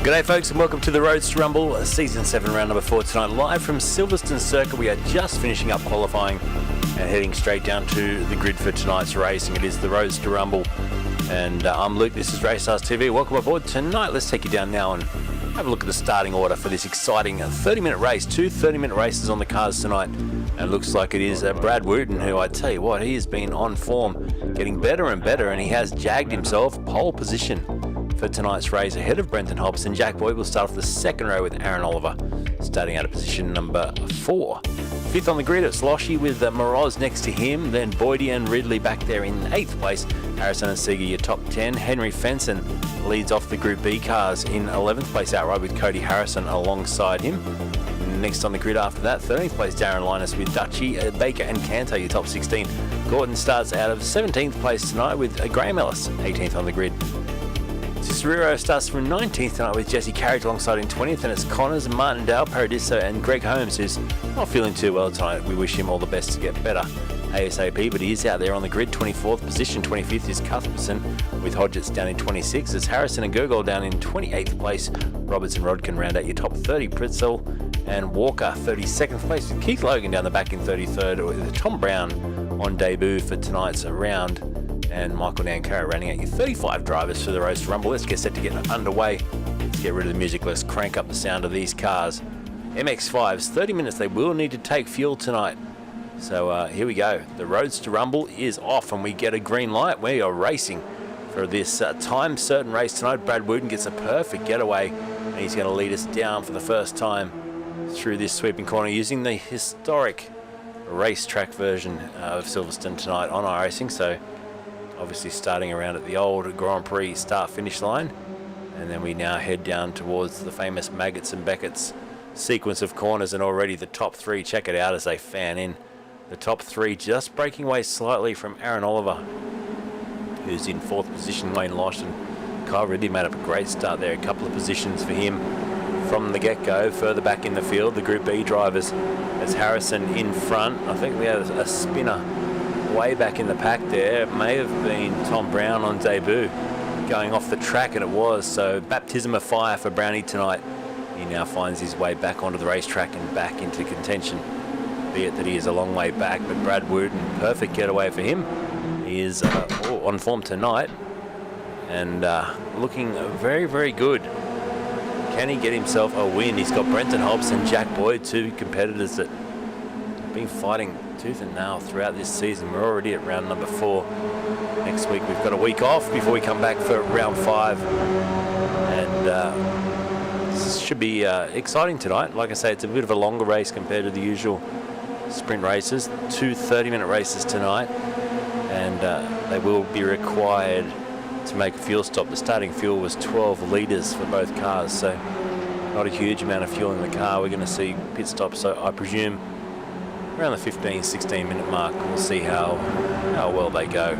G'day folks and welcome to the Roadster Rumble, Season 7 round number 4 tonight, live from Silverstone Circuit. We are just finishing up qualifying and heading straight down to the grid for tonight's racing. It is the Roadster Rumble and I'm Luke, this is Racestars TV. Welcome aboard tonight. Let's take you down now and have a look at the starting order for this exciting 30-minute race. Two 30-minute races on the cars tonight. And it looks like it is Brad Wooten, who I tell you what, he has been on form, getting better and better, and he has jagged himself pole position for tonight's race ahead of Brenton Hobson. Jack Boyd will start off the second row with Aaron Oliver starting out of position number 4. Fifth on the grid, it's Loshy with Moroz next to him, then Boydie and Ridley back there in 8th place. Harrison and Seeger your top 10. Henry Fenson leads off the Group B cars in 11th place outright with Cody Harrison alongside him. Next on the grid after that, 13th place Darren Linus with Dutchy, Baker and Canto your top 16. Gordon starts out of 17th place tonight with Graham Ellis, 18th on the grid. Cicerero starts from 19th tonight with Jesse Carriage alongside in 20th, and it's Connors, Martindale, Paradiso and Greg Holmes, who's not feeling too well tonight. We wish him all the best to get better ASAP, but he is out there on the grid. 24th position, 25th is Cuthbertson with Hodgetts down in 26th. It's Harrison and Gurgol down in 28th place. Roberts and Rodkin round out your top 30. Pritzel and Walker 32nd place with Keith Logan down the back in 33rd with Tom Brown on debut for tonight's round. And Michael Nankara running out your 35 drivers for the Roadster Rumble. Let's get set to get underway. Let's get rid of the music. Let's crank up the sound of these cars. MX-5s, 30 minutes. They will need to take fuel tonight. So here we go. The Roadster Rumble is off and we get a green light. We are racing for this time certain race tonight. Brad Wooten gets a perfect getaway and he's going to lead us down for the first time through this sweeping corner using the historic racetrack version of Silverstone tonight on iRacing. So obviously starting around at the old Grand Prix start-finish line, and then we now head down towards the famous Maggots and Beckett's sequence of corners, and already the top 3, check it out as they fan in. The top 3 just breaking away slightly from Aaron Oliver, who's in 4th position. Wayne Losh and Kyle Ridley made up a great start there, a couple of positions for him from the get-go. Further back in the field, the Group B drivers, as Harrison in front. I think we have a spinner way back in the pack there. It may have been Tom Brown on debut going off the track, and it was. So baptism of fire for Brownie tonight. He now finds his way back onto the racetrack and back into contention, be it that he is a long way back. But Brad Wooten, perfect getaway for him. He is on form tonight and looking very, very good. Can he get himself a win? He's got Brenton Hobson, Jack Boyd, two competitors that have been fighting tooth and nail throughout this season. We're already at round number 4. Next week we've got a week off before we come back for round 5, and this should be exciting tonight. Like I say, it's a bit of a longer race compared to the usual sprint races. 2 30-minute races tonight, and they will be required to make a fuel stop. The starting fuel was 12 litres for both cars, so not a huge amount of fuel in the car. We're going to see pit stops, so I presume around the 15-16 minute mark. We'll see how well they go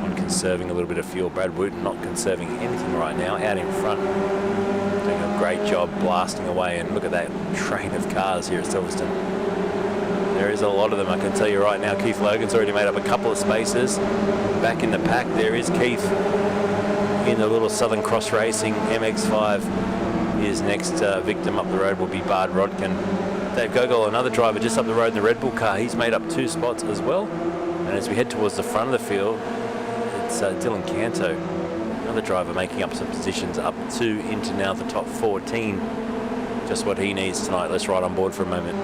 on conserving a little bit of fuel. Brad Wooten not conserving anything right now, out in front, doing a great job blasting away. And look at that train of cars here at Silverstone. There is a lot of them, I can tell you right now. Keith Logan's already made up a couple of spaces. Back in the pack there is Keith in the little Southern Cross Racing MX-5. His next victim up the road will be Bard Rodkin. Dave Gogol, another driver just up the road in the Red Bull car, he's made up 2 spots as well. And as we head towards the front of the field, it's Dylan Canto, another driver making up some positions up to into now the top 14. Just what he needs tonight. Let's ride on board for a moment.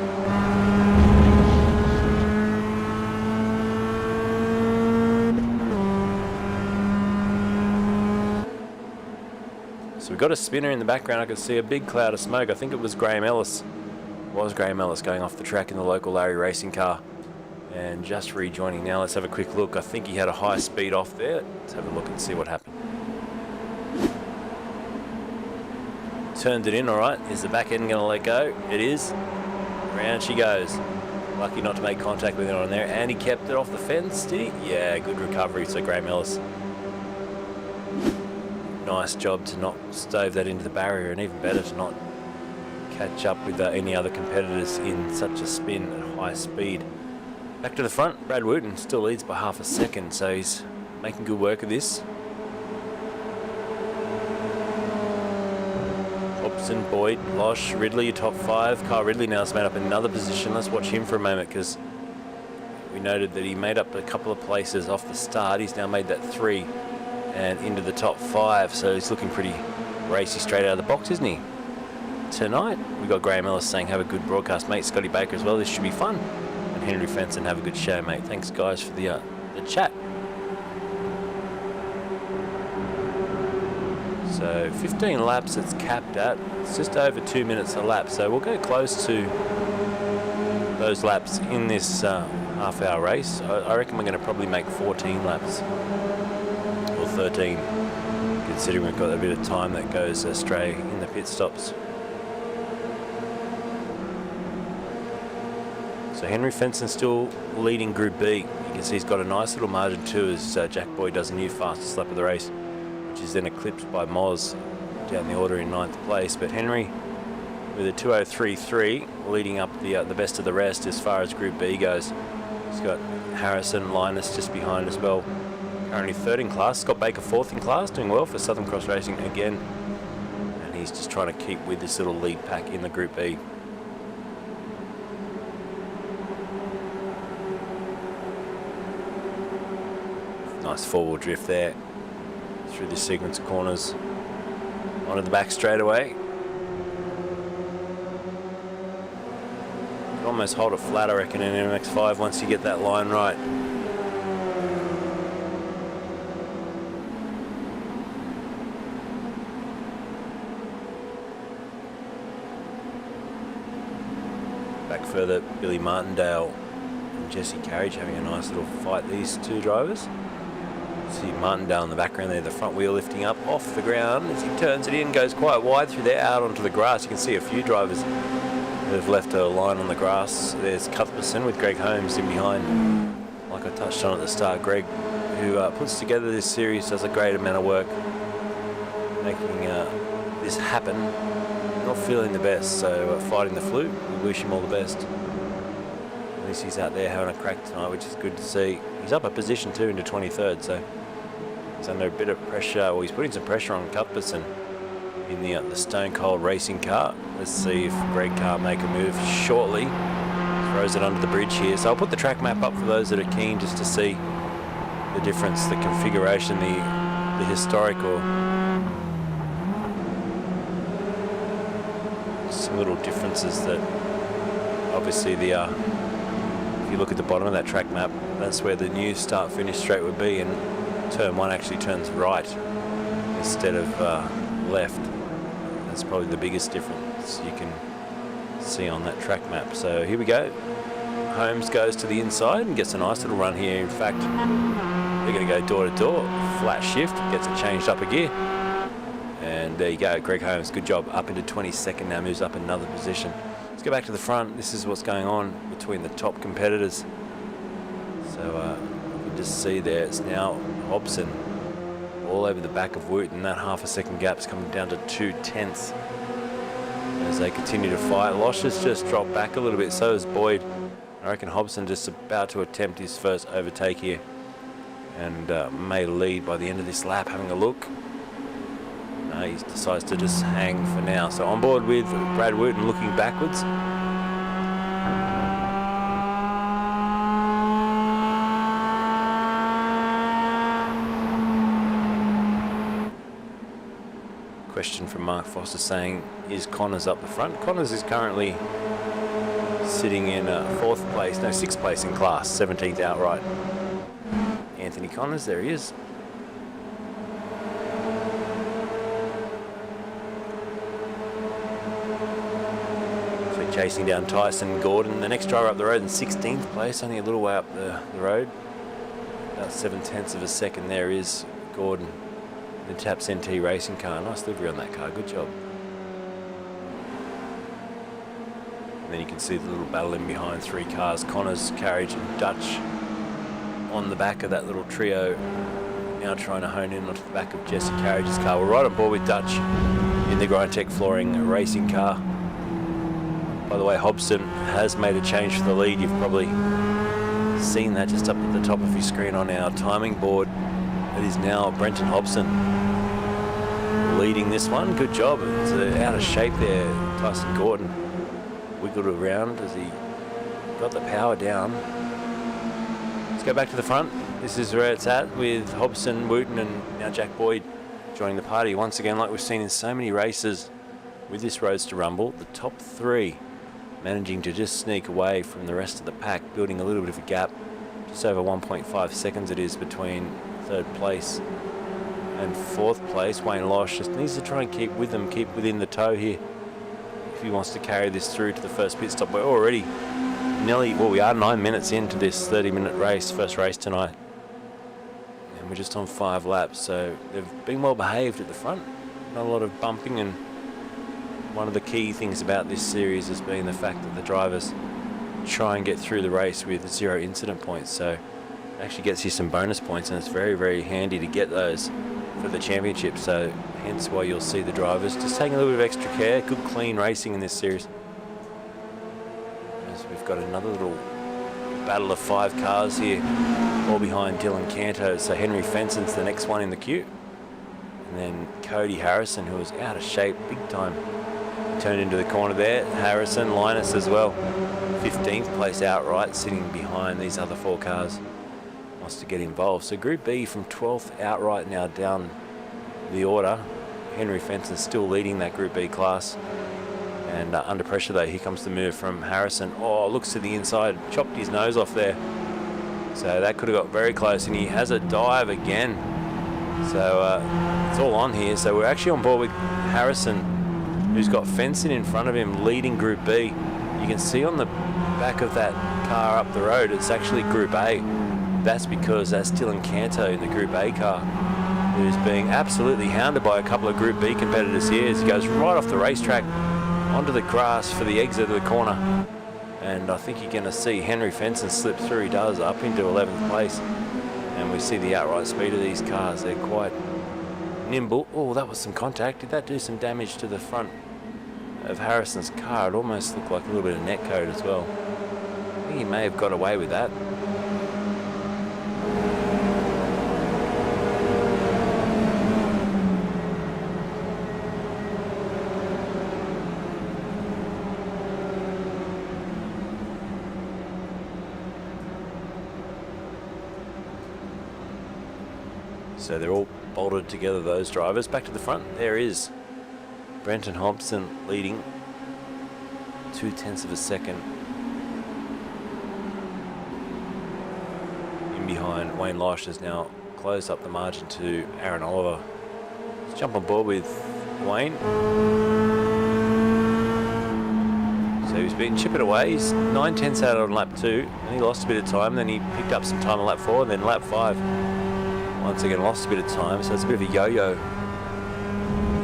So we've got a spinner in the background. I can see a big cloud of smoke. I think it was Graham Ellis. Graham Ellis going off the track in the local Larry racing car and just rejoining now. Let's have a quick look. I think he had a high speed off there. Let's have a look and see what happened. Turned it in all right. Is the back end going to let go? It is. Round she goes. Lucky not to make contact with it on there, and he kept it off the fence, did he? Yeah, good recovery. So Graham Ellis, nice job to not stove that into the barrier, and even better to not catch up with any other competitors in such a spin at high speed. Back to the front, Brad Wooten still leads by half a second, so he's making good work of this. Hobson, Boyd, Losh, Ridley, your top 5. Kyle Ridley now has made up another position. Let's watch him for a moment, because we noted that he made up a couple of places off the start. He's now made that 3 and into the top 5, so he's looking pretty racy straight out of the box, isn't he? Tonight, we've got Graham Ellis saying, have a good broadcast, mate. Scotty Baker as well, this should be fun. And Henry Fenson, have a good show, mate. Thanks, guys, for the chat. So 15 laps it's capped at. It's just over 2 minutes a lap, so we'll go close to those laps in this half-hour race. I reckon we're going to probably make 14 laps, or 13, considering we've got a bit of time that goes astray in the pit stops. So Henry Fenson still leading Group B. You can see he's got a nice little margin too, as Jack Boyd does a new fastest lap of the race, which is then eclipsed by Moz down the order in 9th place. But Henry with a 2:03.3 leading up the best of the rest as far as Group B goes. He's got Harrison, Linus just behind as well. Currently 3rd in class. Scott Baker 4th in class, doing well for Southern Cross Racing again. And he's just trying to keep with this little lead pack in the Group B. Nice forward drift there through this sequence of corners. Onto the back straight away. You can almost hold it flat, I reckon, in MX5 once you get that line right. Back further, Billy Martindale and Jesse Carriage having a nice little fight, these two drivers. See Martindale in the background there, the front wheel lifting up off the ground as he turns it in, goes quite wide through there out onto the grass. You can see a few drivers that have left a line on the grass. There's Cuthbertson with Greg Holmes in behind, like I touched on at the start. Greg, who puts together this series, does a great amount of work making this happen. Not feeling the best, so fighting the flu. We wish him all the best. At least he's out there having a crack tonight, which is good to see. He's up a position too into 23rd, so he's under a bit of pressure. Well, he's putting some pressure on Cuthbertson in the Stone Cold racing car. Let's see if Greg can't make a move shortly. Throws it under the bridge here. So I'll put the track map up for those that are keen, just to see the difference, the configuration, the historical. Some little differences that obviously if you look at the bottom of that track map, that's where the new start-finish straight would be, and turn 1 actually turns right instead of left. That's probably the biggest difference you can see on that track map. So here we go. Holmes goes to the inside and gets a nice little run here. In fact, they're going to go door to door. Flat shift, gets it changed up a gear. And there you go, Greg Holmes, good job. Up into 22nd now, moves up another position. Let's go back to the front. This is what's going on between the top competitors. So you can just see there, it's now Hobson all over the back of Wooten. That half a second gap's coming down to 2/10 as they continue to fight. Losh has just dropped back a little bit, so has Boyd. I reckon Hobson just about to attempt his first overtake here and may lead by the end of this lap. Having a look. He decides to just hang for now. So on board with Brad Wooten looking backwards. Question from Mark Foster saying, is Connors up the front? Connors is currently sitting in 6th place in class, 17th outright. Anthony Connors, there he is. Chasing down Tyson Gordon, the next driver up the road in 16th place, only a little way up the road. About 7/10 of a second there is Gordon. The Taps NT racing car, nice livery on that car, good job. And then you can see the little battle in behind, 3 cars, Connors, Carriage and Dutch on the back of that little trio. Now trying to hone in onto the back of Jesse Carriage's car. We're right on board with Dutch in the Grindtech Flooring racing car. By the way, Hobson has made a change for the lead. You've probably seen that just up at the top of your screen on our timing board. It is now Brenton Hobson leading this one. Good job. It's out of shape there. Tyson Gordon wiggled around as he got the power down. Let's go back to the front. This is where it's at with Hobson, Wooten, and now Jack Boyd joining the party. Once again, like we've seen in so many races with this Roadster Rumble, the top three managing to just sneak away from the rest of the pack, building a little bit of a gap. Just over 1.5 seconds it is between third place and fourth place. Wayne Losh just needs to try and keep with them, keep within the toe here if he wants to carry this through to the first pit stop. We're already we are 9 minutes into this 30-minute race, first race tonight. And we're just on 5 laps, so they've been well behaved at the front. Not a lot of bumping, and one of the key things about this series has been the fact that the drivers try and get through the race with 0 incident points. So it actually gets you some bonus points, and it's very, very handy to get those for the championship. So hence why you'll see the drivers just taking a little bit of extra care. Good clean racing in this series. As we've got another little battle of 5 cars here, all behind Dylan Canto. So Henry Fenson's the next one in the queue. And then Cody Harrison, who was out of shape big time, turned into the corner there. Harrison, Linus as well. 15th place outright, sitting behind these other 4 cars. Wants to get involved. So Group B from 12th outright now down the order. Henry Fenson still leading that Group B class. And under pressure though, here comes the move from Harrison. Oh, looks to the inside, chopped his nose off there. So that could have got very close, and he has a dive again. So it's all on here. So we're actually on board with Harrison, who's got Fenson in front of him, leading Group B. You can see on the back of that car up the road, it's actually Group A. That's because that's Dylan Canto in the Group A car, who's being absolutely hounded by a couple of Group B competitors here as he goes right off the racetrack onto the grass for the exit of the corner. And I think you're going to see Henry Fenson slip through. He does, up into 11th place. And we see the outright speed of these cars. They're quite nimble. Oh, that was some contact. Did that do some damage to the front of Harrison's car? It almost looked like a little bit of net code as well. I think he may have got away with that. So they're all bolted together, those drivers. Back to the front, there is Brenton Hobson leading 0.2 of a second. In behind, Wayne Losh has now closed up the margin to Aaron Oliver. Let's jump on board with Wayne. So he's been chipping away. He's 9/10 out on lap 2, and he lost a bit of time. Then he picked up some time on lap 4, and then lap 5. Once again, lost a bit of time, so it's a bit of a yo-yo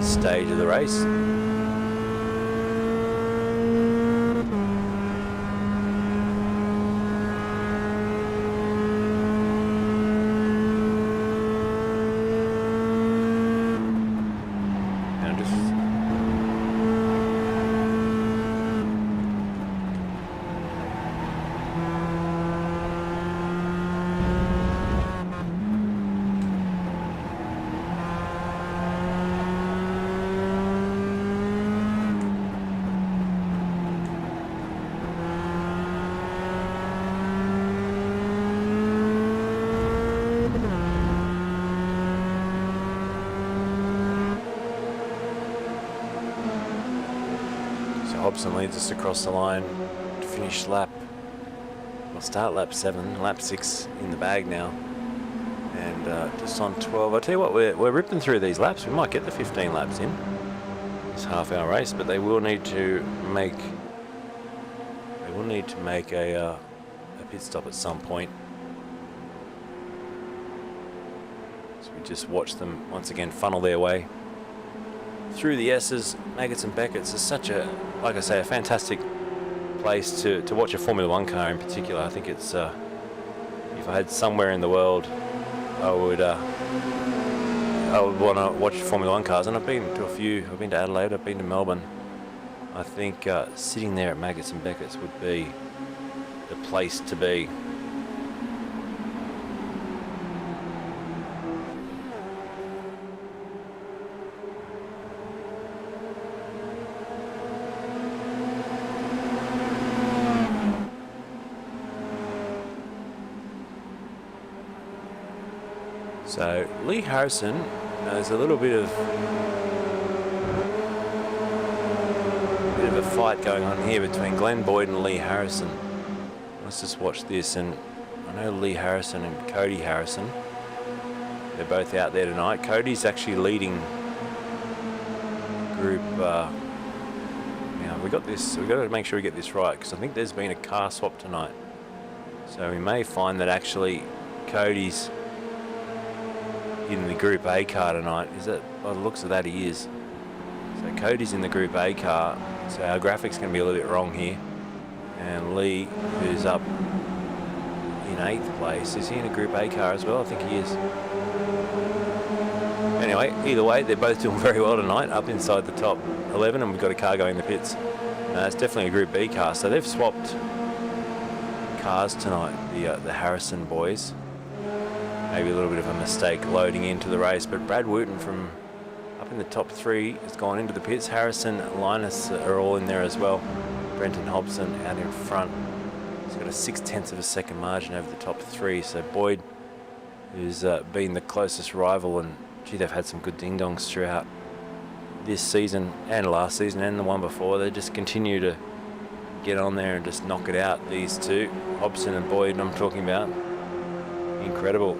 stage of the race. Hobson leads us across the line to finish lap. We'll start lap 7, lap 6 in the bag now, and just on 12. I tell you what, we're ripping through these laps. We might get the 15 laps in this half-hour race, but they will need to make a pit stop at some point. So we just watch them once again funnel their way through the S's. Maggots and Beckett's is such a, like I say, a fantastic place to watch a Formula 1 car in particular. I think it's, if I had somewhere in the world, I would want to watch Formula 1 cars, and I've been to a few. I've been to Adelaide, I've been to Melbourne. I think sitting there at Maggots and Beckett's would be the place to be. So Lee Harrison, there's a little bit of a fight going on here between Glenn Boyd and Lee Harrison. Let's just watch this. And I know Lee Harrison and Cody Harrison, they're both out there tonight. Cody's actually leading group. Now we've got to make sure we get this right, because I think there's been a car swap tonight. So we may find that actually Cody's in the Group A car tonight. Is it? By the looks of that, he is. So Cody's in the Group A car. So our graphics going to be a little bit wrong here. And Lee, who's up in 8th place, is he in a Group A car as well? I think he is. Anyway, either way, they're both doing very well tonight, up inside the top 11, and we've got a car going in the pits. It's definitely a Group B car. So they've swapped cars tonight, the Harrison boys. Maybe a little bit of a mistake loading into the race, but Brad Wooten from up in the top 3 has gone into the pits. Harrison, Linus are all in there as well. Brenton Hobson out in front. He's got a 0.6 of a second margin over the top 3. So Boyd, who's been the closest rival, and gee, they've had some good ding-dongs throughout this season and last season and the one before. They just continue to get on there and just knock it out, these two. Hobson and Boyd, I'm talking about. Incredible.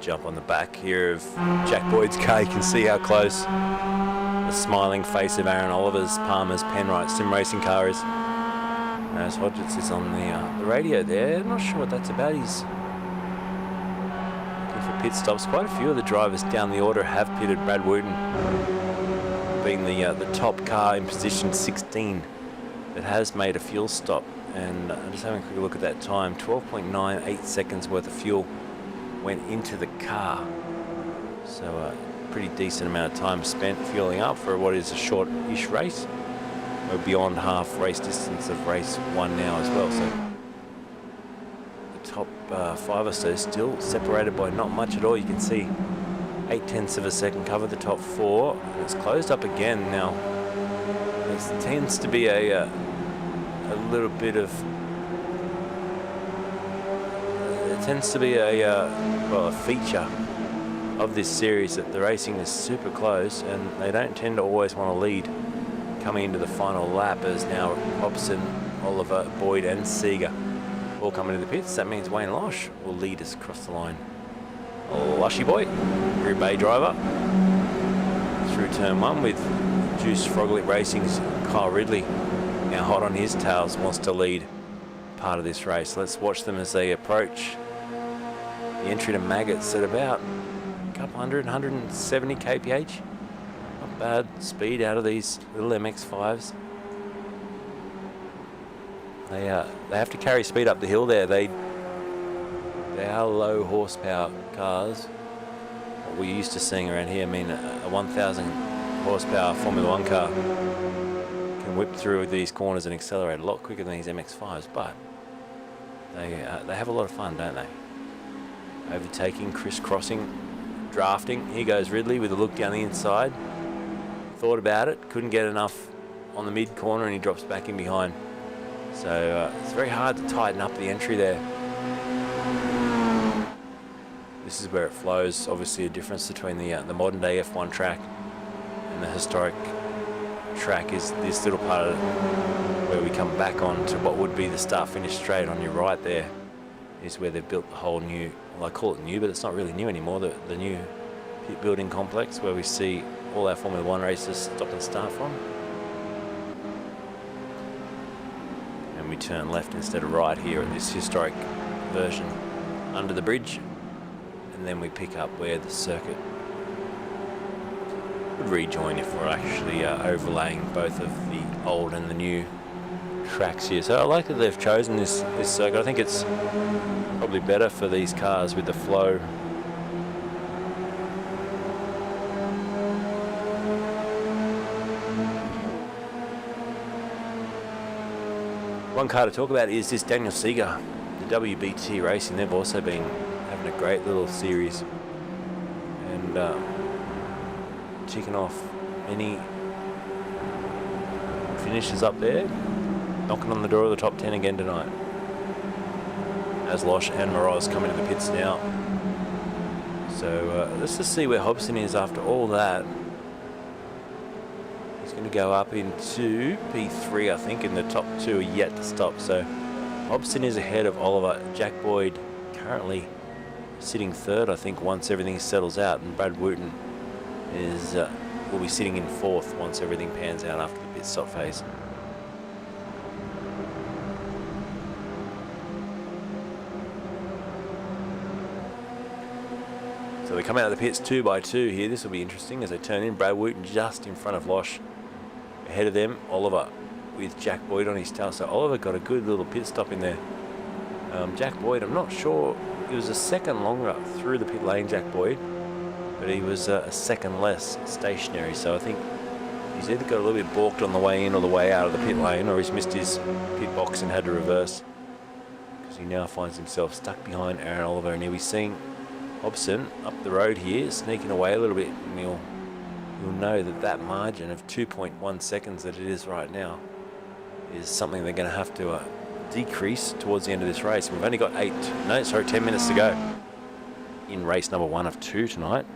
Jump on the back here of Jack Boyd's car. You can see how close the smiling face of Aaron Oliver's Palmer's Penrite sim racing car is. As Hodgetts is on the radio there. I'm not sure what that's about. He's looking for pit stops. Quite a few of the drivers down the order have pitted. Brad Wooten being the top car in position 16 that has made a fuel stop. And just having a quick look at that time, 12.98 seconds worth of fuel went into the car. So a pretty decent amount of time spent fueling up for what is a short-ish race. We're beyond half race distance of race 1 now as well. So the top 5 or so still separated by not much at all. You can see 0.8 of a second cover the top 4. And it's closed up again now. There tends to be a little bit of a feature of this series that the racing is super close, and they don't tend to always want to lead coming into the final lap, as now Hobson, Oliver, Boyd and Seeger all coming to the pits. That means Wayne Losh will lead us across the line. Lushy boy, Group A driver, through turn 1 with Juice Froglip Racing's Kyle Ridley now hot on his tails, wants to lead part of this race. Let's watch them as they approach the entry to Maggots at about a couple 170 kph. Not bad speed out of these little MX-5s. They have to carry speed up the hill there. They are low horsepower cars. What we're used to seeing around here, I mean, a 1,000 horsepower Formula 1 car can whip through these corners and accelerate a lot quicker than these MX-5s, but they have a lot of fun, don't they? Overtaking, crisscrossing, drafting. Here goes Ridley with a look down the inside. Thought about it, couldn't get enough on the mid corner, and he drops back in behind. So it's very hard to tighten up the entry there. This is where it flows. Obviously a difference between the modern day F1 track and the historic track is this little part of it where we come back on to what would be the start finish straight on your right. There is where they've built the whole new, well, I call it new, but it's not really new anymore, the new pit building complex where we see all our Formula 1 races stop and start from. And we turn left instead of right here at this historic version under the bridge, and then we pick up where the circuit would rejoin if we're actually overlaying both of the old and the new tracks here. So I like that they've chosen this circuit. I think it's probably better for these cars with the flow. One car to talk about is this Daniel Seeger, the WBT Racing. They've also been having a great little series and ticking off many finishes up there, knocking on the door of the top 10 again tonight. As Losh and Moroz come into the pits now. So let's just see where Hobson is after all that. He's going to go up into P3, I think, and the top two are yet to stop. So Hobson is ahead of Oliver. Jack Boyd currently sitting third, I think, once everything settles out, and Brad Wooten is will be sitting in fourth once everything pans out after the pit stop phase. So we come out of the pits 2 by 2 here. This will be interesting as they turn in. Brad Wooten just in front of Losh. Ahead of them, Oliver with Jack Boyd on his tail. So Oliver got a good little pit stop in there. Jack Boyd, I'm not sure, he was a second longer through the pit lane, Jack Boyd, but he was a second less stationary. So I think he's either got a little bit balked on the way in or the way out of the pit lane, or he's missed his pit box and had to reverse, because he now finds himself stuck behind Aaron Oliver. And he'll be seeing Hobson up the road here, sneaking away a little bit, and you'll know that that margin of 2.1 seconds that it is right now is something they're going to have to decrease towards the end of this race. And we've only got 10 minutes to go in race number 1 of 2 tonight.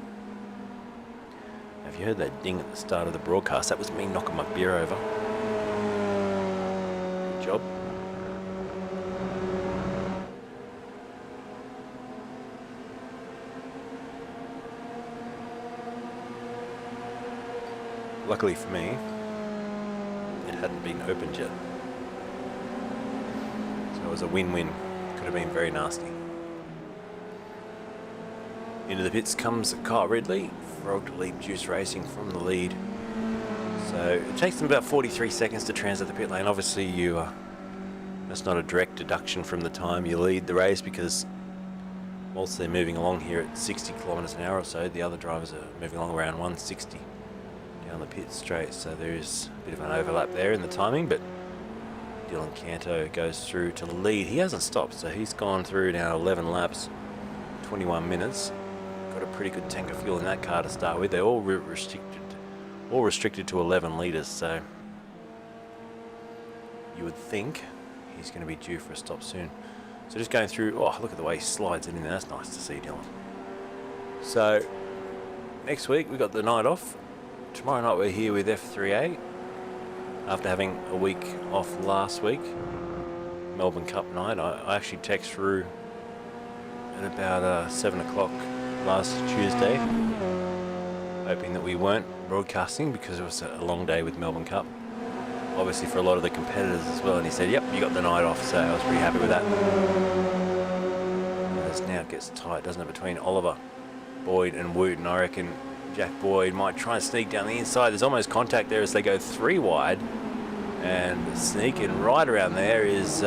Have you heard that ding at the start of the broadcast? That was me knocking my beer over. Good job. Luckily for me, it hadn't been opened yet. So it was a win-win. Could have been very nasty. Into the pits comes Kyle Ridley, Frog Leap Juice Racing from the lead. So it takes them about 43 seconds to transit the pit lane. Obviously, that's not a direct deduction from the time you lead the race, because whilst they're moving along here at 60 kilometres an hour or so, the other drivers are moving along around 160 down the pit straight. So there is a bit of an overlap there in the timing, but Dylan Canto goes through to lead. He hasn't stopped, so he's gone through now 11 laps, 21 minutes. Got a pretty good tank of fuel in that car to start with. They're all restricted to 11 litres, so you would think he's going to be due for a stop soon. So just going through, oh, look at the way he slides in there. That's nice to see, Dylan. So next week we got the night off. Tomorrow night we're here with F3A after having a week off last week, Melbourne Cup night. I actually text through at about 7 o'clock last Tuesday, hoping that we weren't broadcasting because it was a long day with Melbourne Cup, obviously for a lot of the competitors as well. And he said, yep, you got the night off, so I was pretty happy with that. As now it gets tight, doesn't it, between Oliver, Boyd and Wooten. I reckon Jack Boyd might try and sneak down the inside. There's almost contact there as they go 3 wide, and sneaking right around there is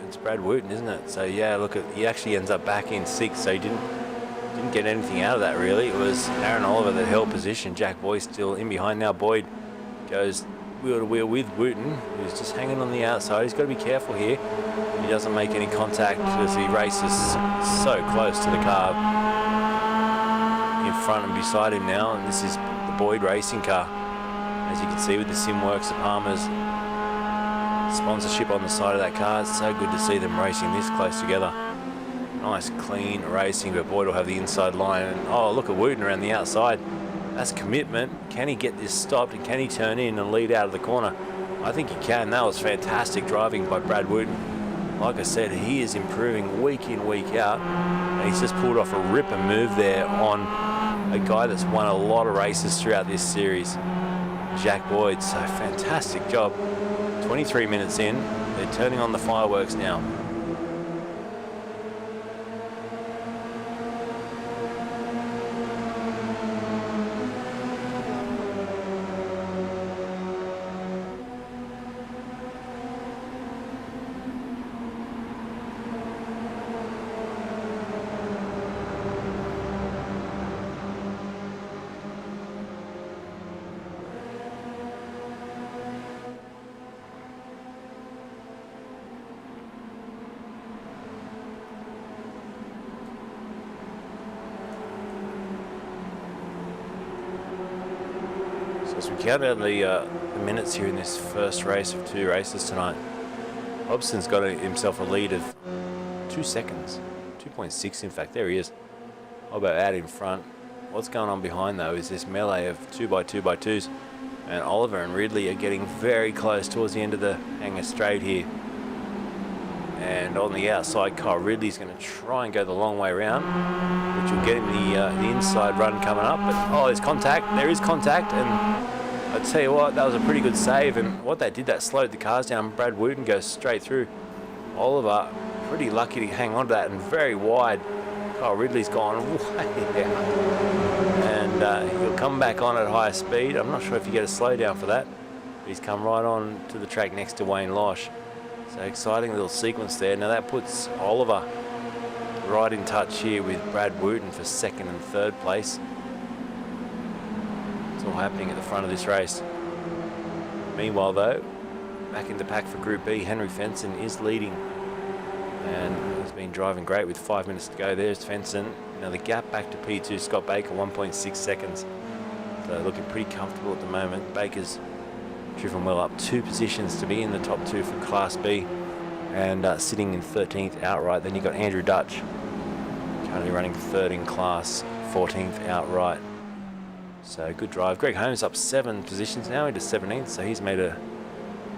it's Brad Wooten, isn't it? So yeah, look, he actually ends up back in 6, so he didn't get anything out of that really. It was Aaron Oliver that held position. Jack Boyd still in behind now. Boyd goes wheel to wheel with Wooten, who's just hanging on the outside. He's got to be careful here. He doesn't make any contact as he races so close to the car in front and beside him now. And this is the Boyd racing car, as you can see with the Simworx, the Palmer's sponsorship on the side of that car. It's so good to see them racing this close together. Nice clean racing, but Boyd will have the inside line. And oh, look at Wooten around the outside. That's commitment. Can he get this stopped, and can he turn in and lead out of the corner? I think he can. That was fantastic driving by Brad Wooten. Like I said, he is improving week in, week out, and he's just pulled off a ripper move there on a guy that's won a lot of races throughout this series, Jack Boyd. So fantastic job. 23 minutes in, they're turning on the fireworks now. we count down the minutes here in this first race of 2 races tonight. Hobson's got himself a lead of 2 seconds, 2.6 in fact. There he is. Hobbo out in front. What's going on behind though is this melee of 2x2x2s, and Oliver and Ridley are getting very close towards the end of the hanger straight here. And on the outside, Kyle Ridley's going to try and go the long way around, which will get him the inside run coming up. But oh, there's contact. There is contact, and I tell you what, that was a pretty good save. And what that did, that slowed the cars down. Brad Wooten goes straight through. Oliver, pretty lucky to hang on to that, and very wide. Kyle Ridley's gone way down, and he'll come back on at higher speed. I'm not sure if you get a slowdown for that. But he's come right on to the track next to Wayne Losh. So exciting little sequence there. Now that puts Oliver right in touch here with Brad Wooten for 2nd and 3rd place. It's all happening at the front of this race. Meanwhile though, back in the pack for Group B, Henry Fenson is leading. And he's been driving great with 5 minutes to go. There's Fenson. Now the gap back to P2, Scott Baker, 1.6 seconds. So looking pretty comfortable at the moment. Baker's driven well up 2 positions to be in the top 2 for Class B, and sitting in 13th outright. Then you've got Andrew Dutch, currently running 3rd in class, 14th outright. So good drive. Greg Holmes up 7 positions now into 17th, so he's made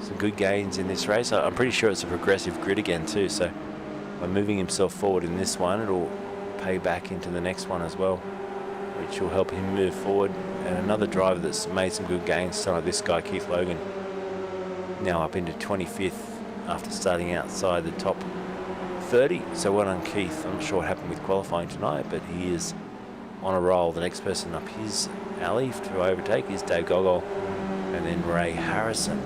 some good gains in this race. I'm pretty sure it's a progressive grid again too, so by moving himself forward in this one, it'll pay back into the next one as well, which will help him move forward. And another driver that's made some good gains, some of this guy, Keith Logan, now up into 25th after starting outside the top 30. So well done, Keith. I'm not sure what happened with qualifying tonight, but he is on a roll. The next person up his alley to overtake is Dave Gogol, and then Ray Harrison.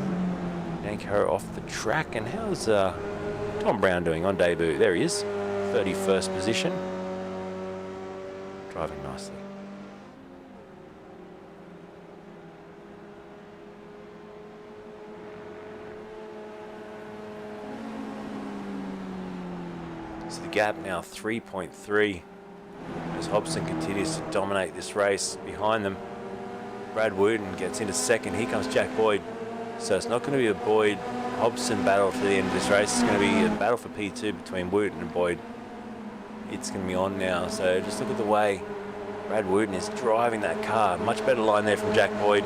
Yank her off the track. And how's Tom Brown doing on debut? There he is, 31st position, driving nicely. So the gap now 3.3 as Hobson continues to dominate this race. Behind them, Brad Wooten gets into 2nd. Here comes Jack Boyd. So it's not going to be a Boyd-Hobson battle to the end of this race. It's going to be a battle for P2 between Wooten and Boyd. It's going to be on now. So just look at the way Brad Wooten is driving that car. Much better line there from Jack Boyd.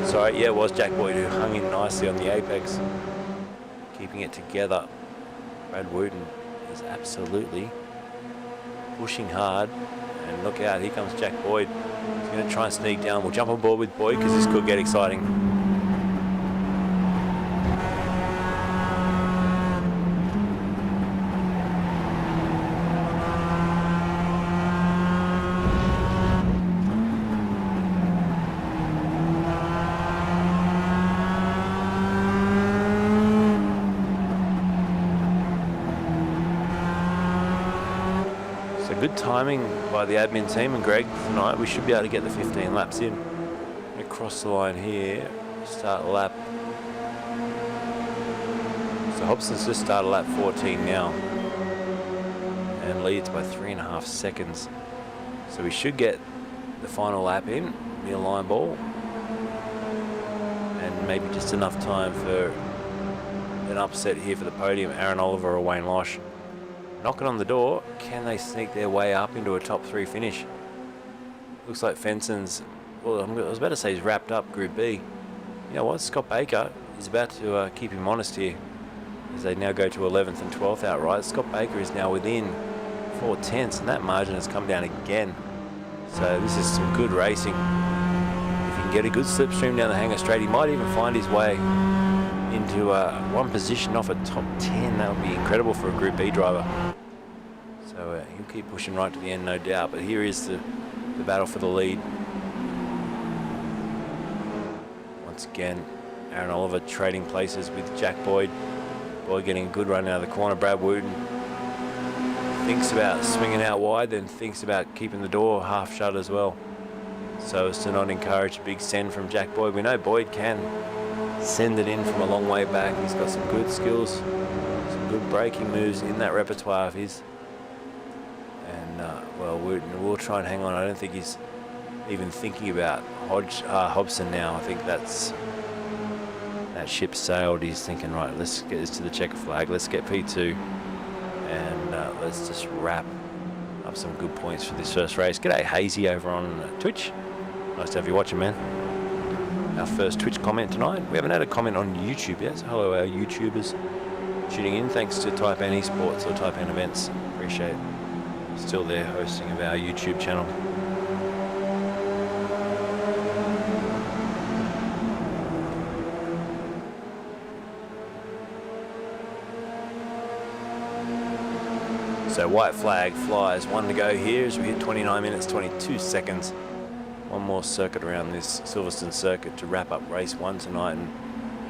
Sorry, yeah, it was Jack Boyd who hung in nicely on the apex, keeping it together. Brad Wooten is absolutely pushing hard, and look out, here comes Jack Boyd. He's going to try and sneak down. We'll jump on board with Boyd because this could get exciting. Good timing by the admin team and Greg tonight. We should be able to get the 15 laps in. Across the line here, start lap. So Hobson's just started lap 14 now and leads by 3.5 seconds. So we should get the final lap in, near line ball, and maybe just enough time for an upset here for the podium. Aaron Oliver or Wayne Losh knocking on the door. Can they sneak their way up into a top 3 finish? Looks like Fenson's, well, I was about to say he's wrapped up Group B. You know what? Scott Baker is about to keep him honest here as they now go to 11th and 12th outright. Scott Baker is now within 4/10, and that margin has come down again. So this is some good racing. If he can get a good slipstream down the hanger straight, he might even find his way into one position off a top 10. That would be incredible for a Group B driver. So he'll keep pushing right to the end, no doubt. But here is the battle for the lead. Once again, Aaron Oliver trading places with Jack Boyd. Boyd getting a good run out of the corner. Brad Wooten thinks about swinging out wide, then thinks about keeping the door half shut as well, so as to not encourage a big send from Jack Boyd. We know Boyd can send it in from a long way back. He's got some good skills, some good braking moves in that repertoire of his. And well, Wooten will try and hang on. I don't think he's even thinking about Hobson now. I think that ship sailed. He's thinking, right, let's get this to the checker flag. Let's get P2 and let's just wrap up some good points for this first race. G'day Hazy over on Twitch. Nice to have you watching, man. Our first Twitch comment tonight. We haven't had a comment on YouTube yet, so hello our YouTubers tuning in. Thanks to Taipan Esports or TaipanEvents. Appreciate still there hosting of our YouTube channel. So white flag flies, 1 to go here as we hit 29 minutes, 22 seconds. One more circuit around this Silverstone circuit to wrap up race 1 tonight. And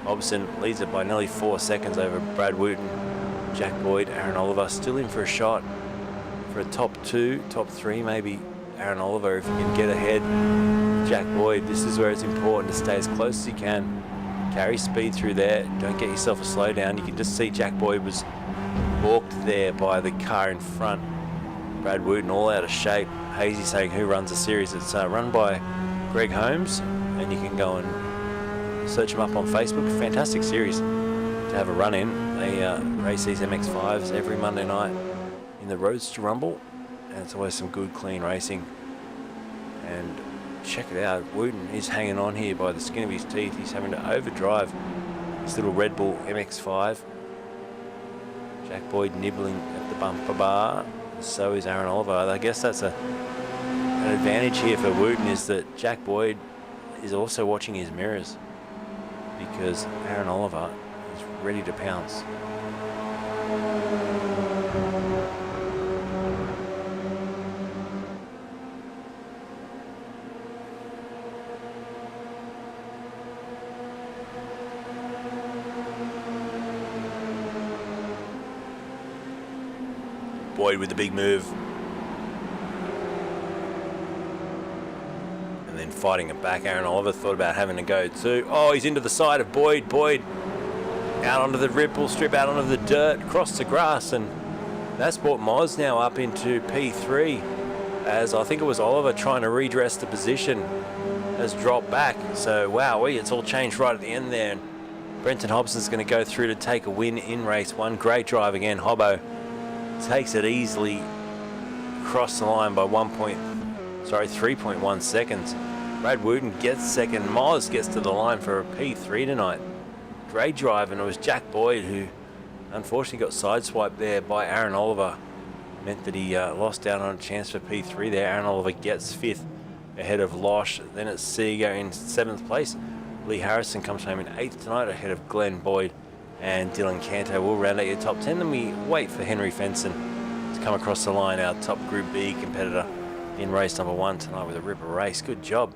Hobson leads it by nearly 4 seconds over Brad Wooten, Jack Boyd, Aaron Oliver, still in for a shot for a top 2, top 3 maybe. Aaron Oliver, if you can get ahead. Jack Boyd, this is where it's important to stay as close as you can. Carry speed through there, don't get yourself a slowdown. You can just see Jack Boyd was balked there by the car in front. Brad Wooten all out of shape. Hazy saying who runs the series. It's run by Greg Holmes, and you can go and search him up on Facebook. Fantastic series to have a run in. They race these MX-5s every Monday night in the Roadster Rumble, and it's always some good clean racing. And check it out, Wooten is hanging on here by the skin of his teeth. He's having to overdrive this little Red Bull MX-5. Jack Boyd nibbling at the bumper bar. So is Aaron Oliver. I guess that's an advantage here for Wooten, is that Jack Boyd is also watching his mirrors, because Aaron Oliver is ready to pounce. Boyd with the big move. And then fighting it back. Aaron Oliver thought about having to go too. Oh, he's into the side of Boyd. Boyd out onto the ripple strip, out onto the dirt, across the grass, and that's brought Moz now up into P3, as I think it was Oliver trying to redress the position, has dropped back. So wowee, it's all changed right at the end there. Brenton Hobson's going to go through to take a win in race 1. Great drive again. Hobbo takes it easily across the line by 3.1 seconds. Brad Wooten gets second. Moz gets to the line for a P3 tonight. Great drive, and it was Jack Boyd who unfortunately got sideswiped there by Aaron Oliver. Meant that he lost out on a chance for P3 there. Aaron Oliver gets 5th ahead of Losh. Then it's Seeger in 7th place. Lee Harrison comes home in 8th tonight ahead of Glenn Boyd. And Dylan Canto will round out your top 10. Then we wait for Henry Fenson to come across the line, our top Group B competitor in race number 1 tonight with a ripper race. Good job.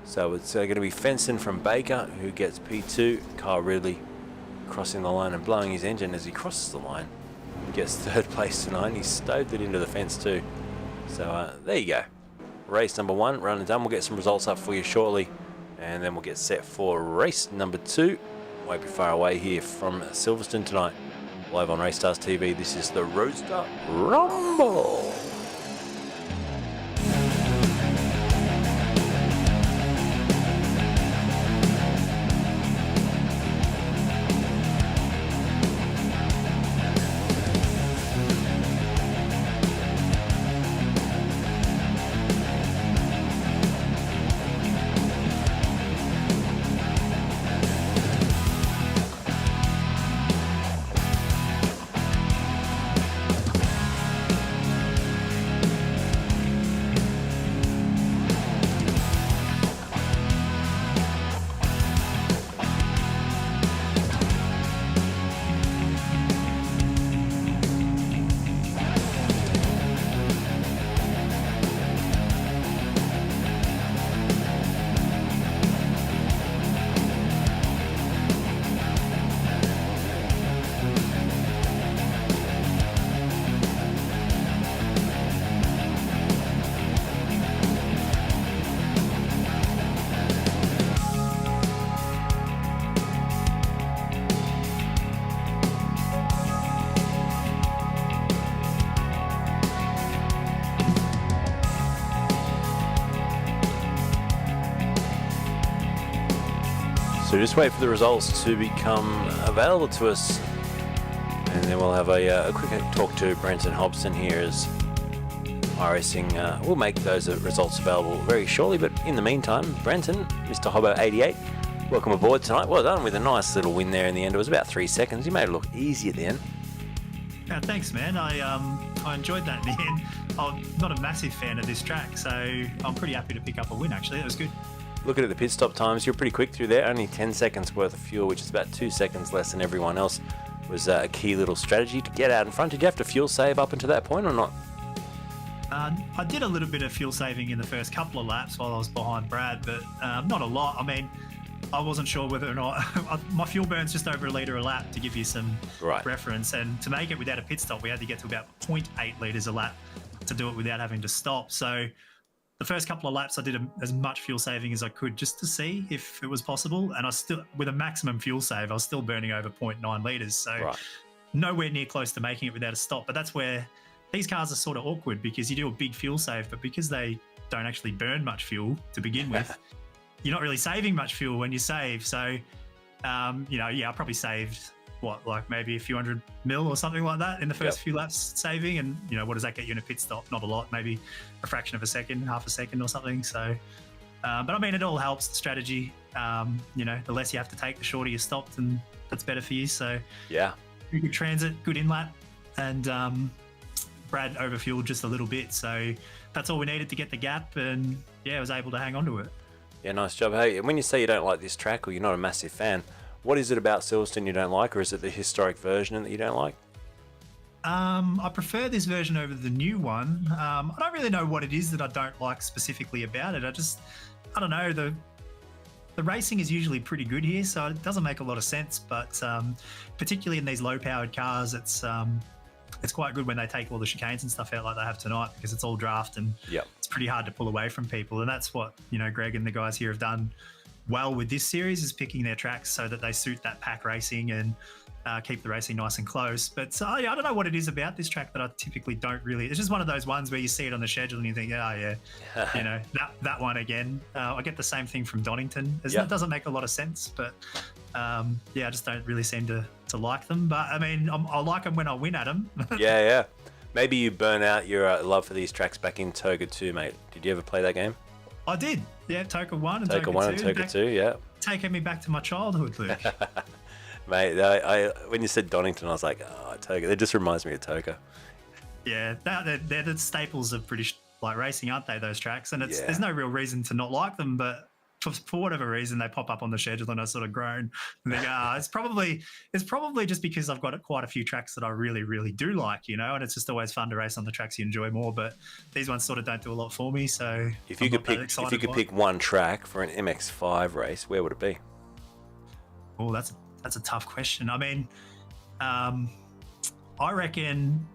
So it's going to be Fenson from Baker who gets P2. Kyle Ridley crossing the line and blowing his engine as he crosses the line. He gets 3rd place tonight. He's stoved it into the fence too. So there you go. Race number 1 run and done. We'll get some results up for you shortly, and then we'll get set for race number 2. Won't be far away here from Silverstone tonight. Live on Race Stars TV, this is the Roadster Rumble. So just wait for the results to become available to us, and then we'll have a quick talk to Brenton Hobson here as iRacing will make those results available very shortly. But in the meantime, Brenton, Mr. Hobbo88, welcome aboard tonight. Well done with a nice little win there in the end. It was about 3 seconds. You made it look easy at the end. Yeah, thanks, man. I enjoyed that in the end. I'm not a massive fan of this track, so I'm pretty happy to pick up a win, actually. That was good. Looking at the pit stop times, you're pretty quick through there. Only 10 seconds worth of fuel, which is about 2 seconds less than everyone else. Was a key little strategy to get out in front. Did you have to fuel save up until that point or not? I did a little bit of fuel saving in the first couple of laps while I was behind Brad, but not a lot. I mean, I wasn't sure whether or not my fuel burn's just over a litre a lap, to give you some reference. And to make it without a pit stop, we had to get to about 0.8 litres a lap to do it without having to stop. So the first couple of laps, I did as much fuel saving as I could just to see if it was possible. And I still, with a maximum fuel save, I was still burning over 0.9 litres. So nowhere near close to making it without a stop. But that's where these cars are sort of awkward, because you do a big fuel save, but because they don't actually burn much fuel to begin with, you're not really saving much fuel when you save. So, I probably saved, like maybe a few hundred mil or something like that in the first few laps saving. And, what does that get you in a pit stop? Not a lot, maybe a fraction of a second, half a second or something. So, but I mean, it all helps the strategy. The less you have to take, the shorter you stopped, and that's better for you. So, good transit, good in-lap, and Brad overfueled just a little bit. So that's all we needed to get the gap, and I was able to hang on to it. Yeah, nice job. Hey, when you say you don't like this track or you're not a massive fan, what is it about Silverstone you don't like, or is it the historic version that you don't like? I prefer this version over the new one. I don't really know what it is that I don't like specifically about it. I don't know. The racing is usually pretty good here, so it doesn't make a lot of sense. But particularly in these low-powered cars, it's quite good when they take all the chicanes and stuff out like they have tonight, because it's all draft and it's pretty hard to pull away from people. And that's what, Greg and the guys here have done well with this series, is picking their tracks so that they suit that pack racing and keep the racing nice and close. But I don't know what it is about this track that I typically don't really. It's just one of those ones where you see it on the schedule and you think, that one again. I get the same thing from Donington. It doesn't make a lot of sense, but I just don't really seem to like them. But I mean, I like them when I win at them. Yeah. Maybe you burn out your love for these tracks back in Toga 2, mate. Did you ever play that game? I did. Yeah, Toga 1 and Toga 1 and Toga 2, yeah. Taking me back to my childhood, Luke. Mate, I when you said Donington, I was like, Toga. It just reminds me of Toga. Yeah, they're the staples of British racing, aren't they, those tracks? And there's no real reason to not like them, but for whatever reason, they pop up on the schedule and I sort of groan and think, it's probably just because I've got quite a few tracks that I really, really do like, and it's just always fun to race on the tracks you enjoy more. But these ones sort of don't do a lot for me. So if you could pick one track for an MX5 race, where would it be? Oh, that's a tough question. I mean, I reckon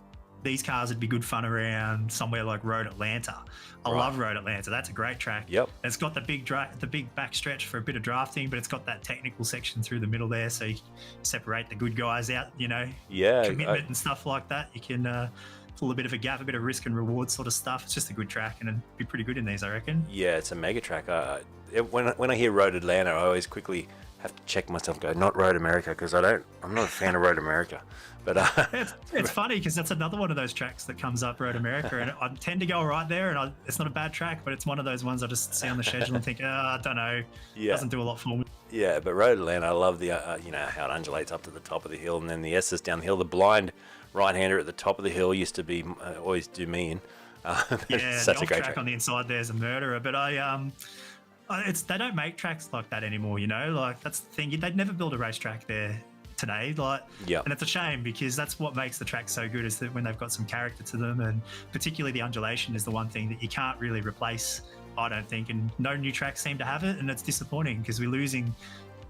these cars would be good fun around somewhere like Road Atlanta. I love Road Atlanta. That's a great track. Yep. It's got the big back stretch for a bit of drafting, but it's got that technical section through the middle there, so you separate the good guys out. Commitment and stuff like that. You can pull a bit of a gap, a bit of risk and reward sort of stuff. It's just a good track, and it'd be pretty good in these, I reckon. Yeah, it's a mega track. When I hear Road Atlanta, I always quickly have to check myself, go, not Road America, because I'm not a fan of Road America. But it's funny because that's another one of those tracks that comes up, Road America, and I tend to go right there, and it's not a bad track, but it's one of those ones I just see on the schedule and think, I don't know, it doesn't do a lot for me. Yeah, but Road Atlanta, I love the how it undulates up to the top of the hill, and then the S's down the hill. The blind right-hander at the top of the hill used to be always do me in. Such a great track on the inside there's a murderer, but they don't make tracks like that anymore, that's the thing. They'd never build a racetrack there today, and it's a shame, because that's what makes the track so good, is that when they've got some character to them, and particularly the undulation is the one thing that you can't really replace, I don't think, and no new tracks seem to have it, and it's disappointing because we're losing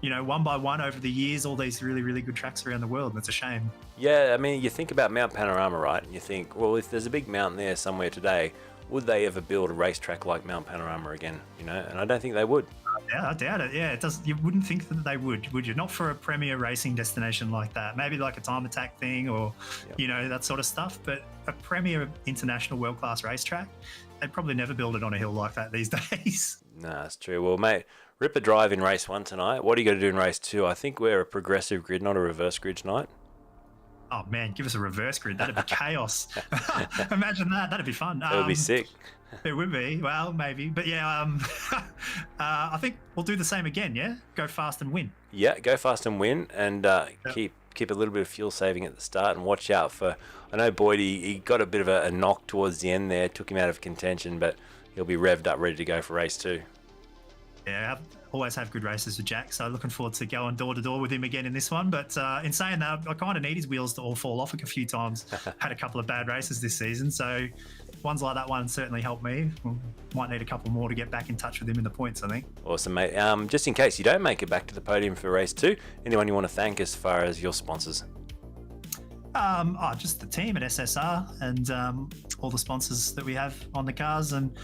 one by one over the years all these really, really good tracks around the world, and it's a shame. Yeah, I mean, you think about Mount Panorama, right, and you think, well, if there's a big mountain there somewhere today, would they ever build a racetrack like Mount Panorama again? And I don't think they would. Yeah, I doubt it. Yeah, it does. You wouldn't think that they would you? Not for a premier racing destination like that. Maybe like a time attack thing, or that sort of stuff. But a premier international world-class racetrack, they'd probably never build it on a hill like that these days. No, that's true. Well, mate, Ripper drive in race 1 tonight. What are you going to do in race 2? I think we're a progressive grid, not a reverse grid tonight. Oh man, give us a reverse grid. That'd be chaos. Imagine that. That'd be fun. That would be sick. It would be. Well, maybe. But yeah, I think we'll do the same again, yeah? Go fast and win. Yeah, go fast and win, and keep a little bit of fuel saving at the start, and watch out for... I know Boyd, he got a bit of a knock towards the end there, took him out of contention, but he'll be revved up, ready to go for race 2. Yeah, always have good races with Jack, so looking forward to going door to door with him again in this one. But in saying that, I kind of need his wheels to all fall off a few times. Had a couple of bad races this season, so ones like that one certainly helped me. Might need a couple more to get back in touch with him in the points, I think. Awesome, mate. Just in case you don't make it back to the podium for race 2, anyone you want to thank as far as your sponsors? Just the team at SSR and all the sponsors that we have on the cars, and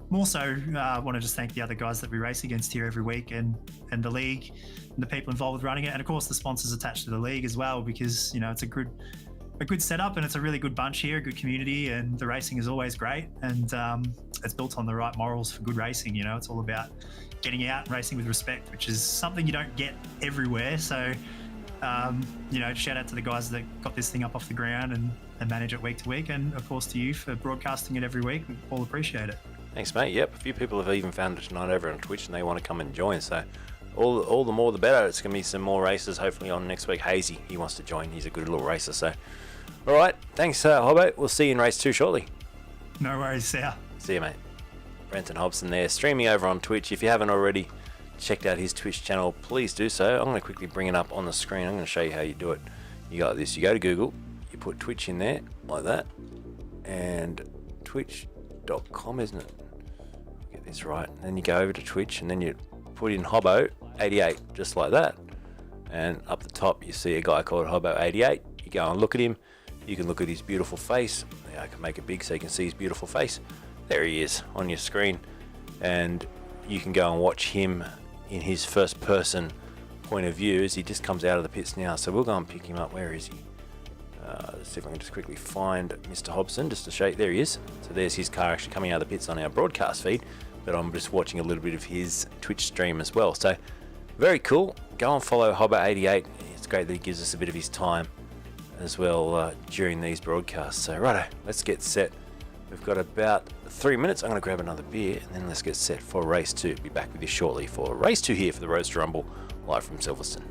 more so I want to just thank the other guys that we race against here every week, and the league and the people involved with running it, and of course the sponsors attached to the league as well, because it's a good setup, and it's a really good bunch here, a good community, and the racing is always great, and it's built on the right morals for good racing. It's all about getting out and racing with respect, which is something you don't get everywhere. So shout out to the guys that got this thing up off the ground and manage it week to week, and of course to you for broadcasting it every week. We all appreciate it. Thanks, mate. Yep, a few people have even found it tonight over on Twitch, and they want to come and join, so all the more the better. It's going to be some more races hopefully on next week. Hazy, he wants to join. He's a good little racer. So all right, thanks, Hobbo. We'll see you in race 2 shortly. No worries, see you, mate. Brenton Hobson there, streaming over on Twitch. If you haven't already checked out his Twitch channel, please do so. I'm going to quickly bring it up on the screen. I'm going to show you how you do it. You got this. You go to Google, you put Twitch in there like that, and twitch.com, isn't it? Get this right. And then you go over to Twitch, and then you put in Hobbo88, just like that. And up the top, you see a guy called Hobbo88. You go and look at him. You can look at his beautiful face. Yeah, I can make it big so you can see his beautiful face. There he is on your screen, and you can go and watch him in his first person point of view as he just comes out of the pits now. So we'll go and pick him up. Where is he? Let's see if I can just quickly find Mr. Hobson just to show you. There he is. So there's his car actually coming out of the pits on our broadcast feed, but I'm just watching a little bit of his Twitch stream as well. So very cool. Go and follow Hobbo88. It's great that he gives us a bit of his time as well during these broadcasts. So righto, let's get set. We've got about 3 minutes. I'm going to grab another beer, and then let's get set for race 2. Be back with you shortly for race 2 here for the Roadster Rumble, live from Silverstone.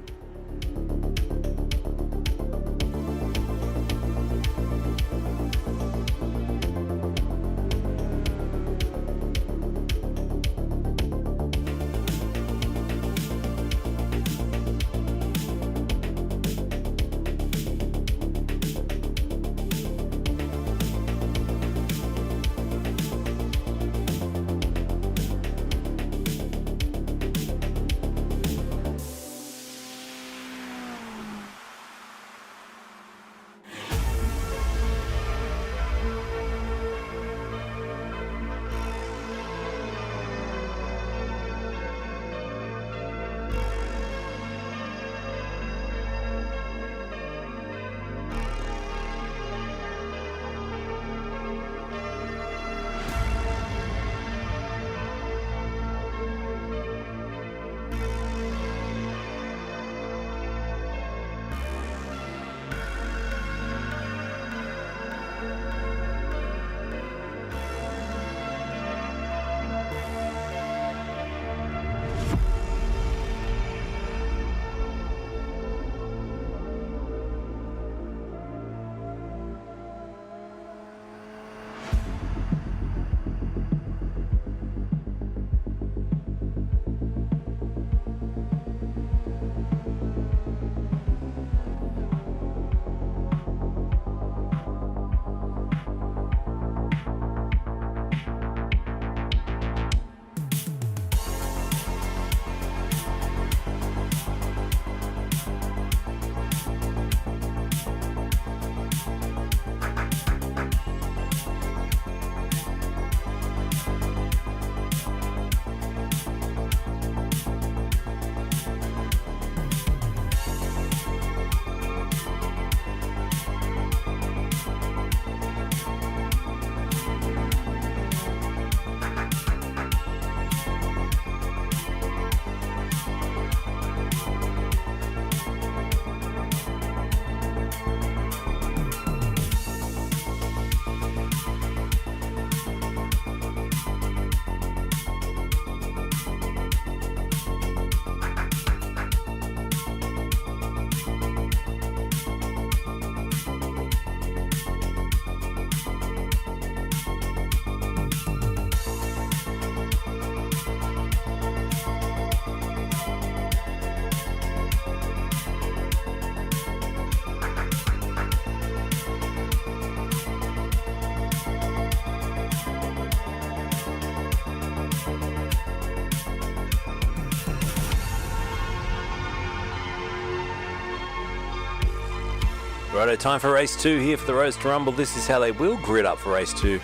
Righto, time for race 2 here for the Roadster Rumble. This is how they will grid up for race 2.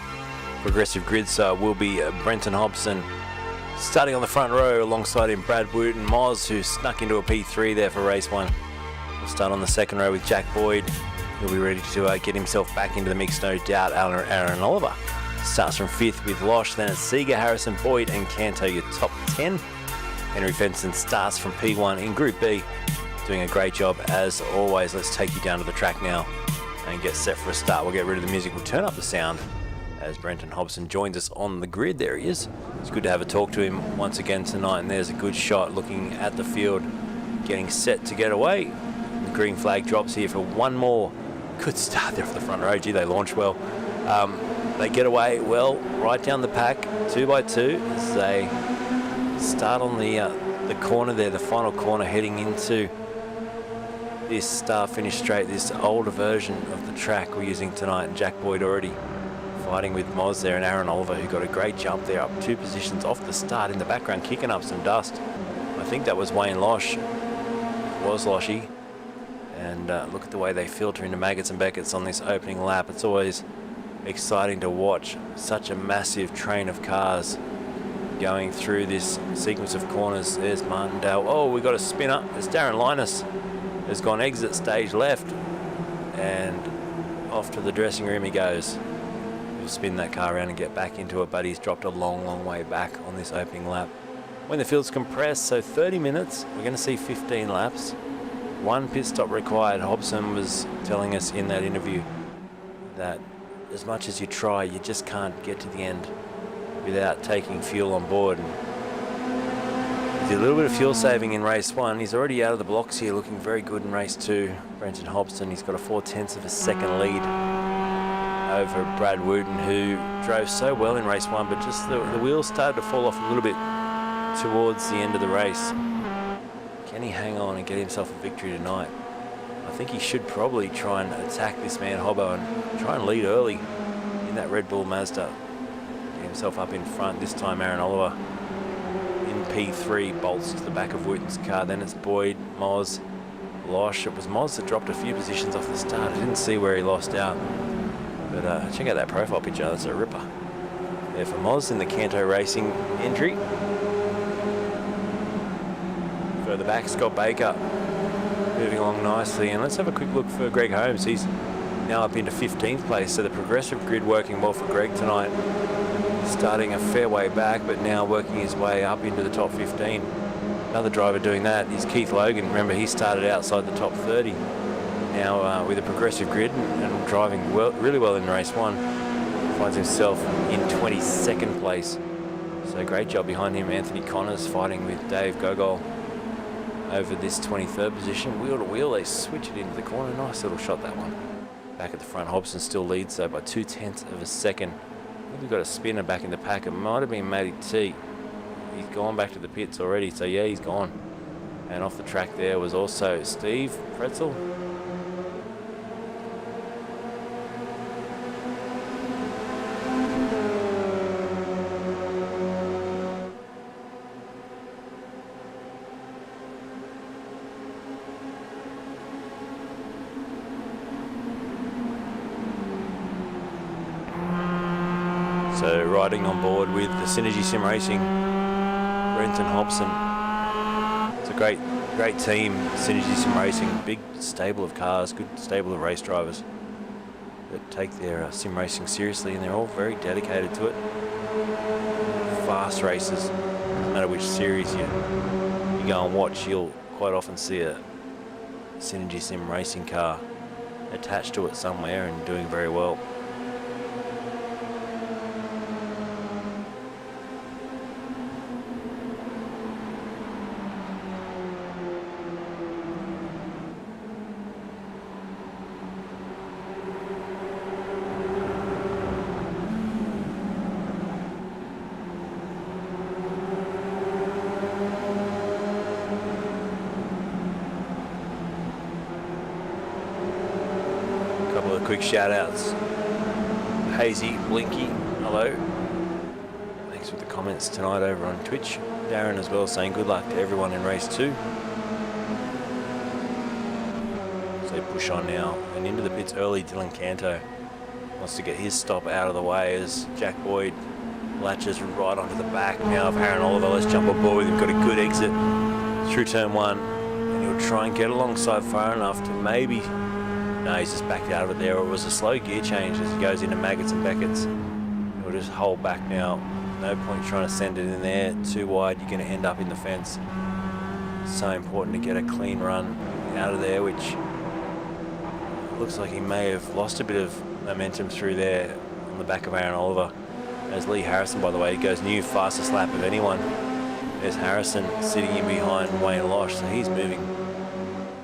Progressive grid, so it will be Brenton Hobson starting on the front row alongside him Brad Wooten, Moz, who snuck into a P3 there for race 1. We'll start on the second row with Jack Boyd. He'll be ready to get himself back into the mix, no doubt. Aaron Oliver starts from 5th with Losh, then it's Seeger, Harrison, Boyd and Canto, your top 10. Henry Fenton starts from P1 in Group B, doing a great job as always. Let's take you down to the track now and get set for a start. We'll get rid of the music, we'll turn up the sound as Brenton Hobson joins us on the grid. There he is. It's good to have a talk to him once again tonight, and there's a good shot looking at the field, getting set to get away. The green flag drops here for one more. Good start there for the front row. Gee, they launch well. They get away well right down the pack, 2 by 2, as they start on the corner there, the final corner heading into this start finish straight, this older version of the track we're using tonight. And Jack Boyd already fighting with Moz there, and Aaron Oliver, who got a great jump there, up 2 positions off the start in the background, kicking up some dust. I think that was Wayne Losh, was Loshy. And look at the way they filter into Maggots and Beckett's on this opening lap. It's always exciting to watch such a massive train of cars going through this sequence of corners. There's Martindale. Oh, we got a spinner. It's Darren Linus has gone exit stage left, and off to the dressing room he goes. He'll spin that car around and get back into it, but he's dropped a long way back on this opening lap. When the field's compressed, so 30 minutes, we're going to see 15 laps. 1 pit stop required. Hobson was telling us in that interview that as much as you try, you just can't get to the end without taking fuel on board. And he did a little bit of fuel saving in race 1. He's already out of the blocks here, looking very good in race 2. Brenton Hobson, he's got a 0.4 of a second lead over Brad Wooten, who drove so well in race 1, but just the wheels started to fall off a little bit towards the end of the race. Can he hang on and get himself a victory tonight? I think he should probably try and attack this man Hobbo and try and lead early in that Red Bull Mazda. Get himself up in front. This time Aaron Oliver in P3 bolts to the back of Wooten's car. Then it's Boyd, Moz, Losh. It was Moz that dropped a few positions off the start. I didn't see where he lost out. But check out that profile picture. That's a ripper. There for Moz in the Canto Racing entry. Further back, Scott Baker moving along nicely. And let's have a quick look for Greg Holmes. He's now up into 15th place, so the progressive grid working well for Greg tonight. Starting a fair way back, but now working his way up into the top 15. Another driver doing that is Keith Logan. Remember, he started outside the top 30. Now with a progressive grid and driving really well in race 1. Finds himself in 22nd place. So great job behind him. Anthony Connors fighting with Dave Gogol over this 23rd position. Wheel to wheel, they switch it into the corner. Nice little shot, that one. Back at the front, Hobson still leads though by 0.2 of a second. I think we've got a spinner back in the pack. It might have been Matty T. He's gone back to the pits already, so yeah, he's gone. And off the track there was also Steve Pretzel. So riding on board with the Synergy Sim Racing, Brenton Hobson. It's a great team, Synergy Sim Racing. Big stable of cars, good stable of race drivers that take their sim racing seriously, and they're all very dedicated to it. Fast races, no matter which series you go and watch, you'll quite often see a Synergy Sim Racing car attached to it somewhere and doing very well. Quick shout outs. Hazy, Blinky, hello. Thanks for the comments tonight over on Twitch. Darren as well saying good luck to everyone in race 2. So to push on now. And into the pits early, Dylan Canto wants to get his stop out of the way as Jack Boyd latches right onto the back now of Aaron Oliver. Let's jump aboard with him. Got a good exit through turn 1. And he'll try and get alongside far enough to maybe... No, he's just backed out of it there. It was a slow gear change as he goes into Maggots and Beckett's. He'll just hold back now. No point trying to send it in there too wide. You're going to end up in the fence. So important to get a clean run out of there, which looks like he may have lost a bit of momentum through there on the back of Aaron Oliver. As Lee Harrison, by the way, goes new fastest lap of anyone. There's Harrison sitting in behind Wayne Losh, so he's moving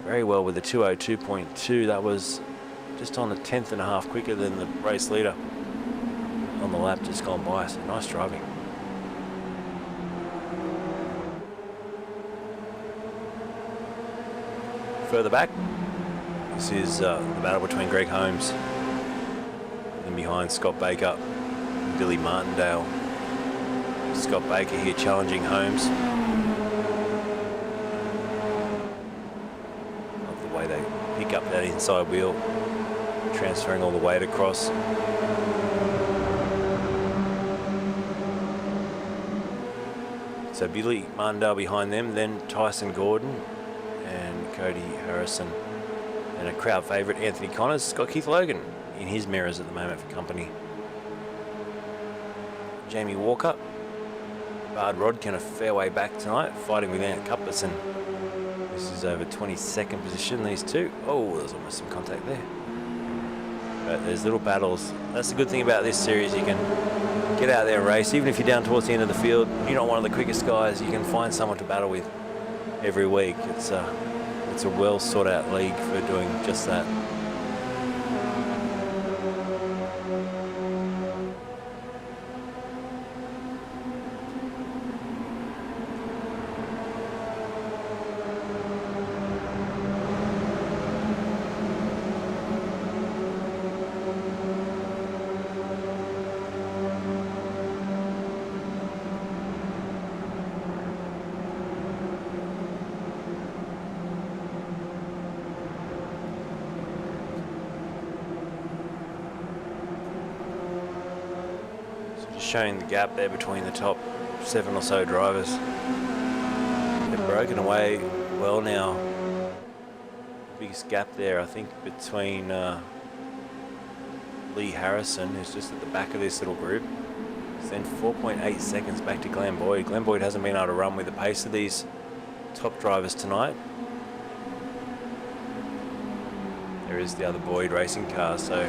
very well with the 2:02.2. That was just on the 10th and a half quicker than the race leader on the lap just gone by. So nice driving. Further back, this is the battle between Greg Holmes and behind Scott Baker and Billy Martindale. Scott Baker here challenging Holmes. Love the way they pick up that inside wheel, transferring all the weight across. So Billy Martindale behind them, then Tyson Gordon and Cody Harrison, and a crowd favourite Anthony Connors. Got Keith Logan in his mirrors at the moment for company. Jamie Walker, Bard Rodkin a fair way back tonight, fighting with Ant Cupperson. This is over 22nd position, these two. Oh, there's almost some contact there. But there's little battles. That's the good thing about this series. You can get out there and race. Even if you're down towards the end of the field, you're not one of the quickest guys, you can find someone to battle with every week. It's a well sought out league for doing just that. Showing the gap there between the top 7 or so drivers. They've broken away well now. Biggest gap there, I think, between Lee Harrison, who's just at the back of this little group. Then 4.8 seconds back to Glenn Boyd. Glenn Boyd hasn't been able to run with the pace of these top drivers tonight. There is the other Boyd racing car, so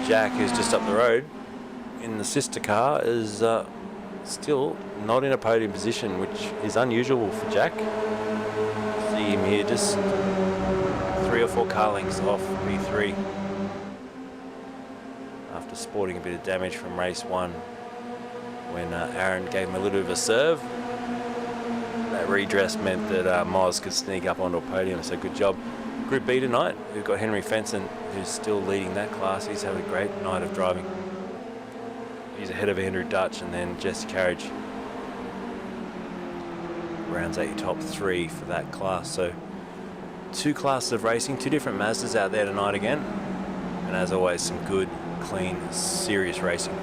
Jack, who's just up the road in the sister car, is still not in a podium position, which is unusual for Jack. See him here just 3 or 4 car lengths off P3 after sporting a bit of damage from race 1 when Aaron gave him a little bit of a serve. That redress meant that Moz could sneak up onto a podium, so good job. Group B tonight, we've got Henry Fenson, who's still leading that class. He's having a great night of driving. He's ahead of Andrew Dutch, and then Jesse Carriage rounds out your top 3 for that class. So 2 classes of racing, 2 different Mazdas out there tonight again, and as always some good, clean, serious racing.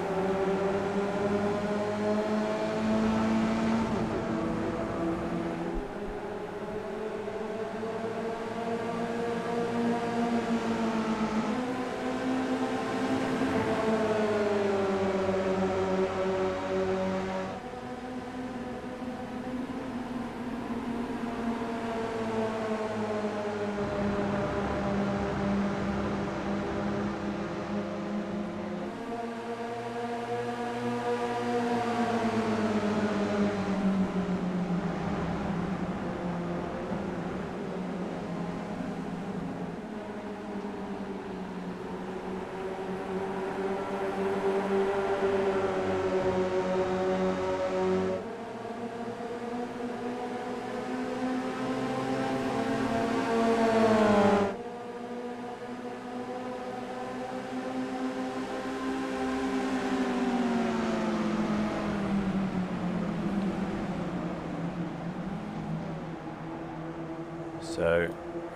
So,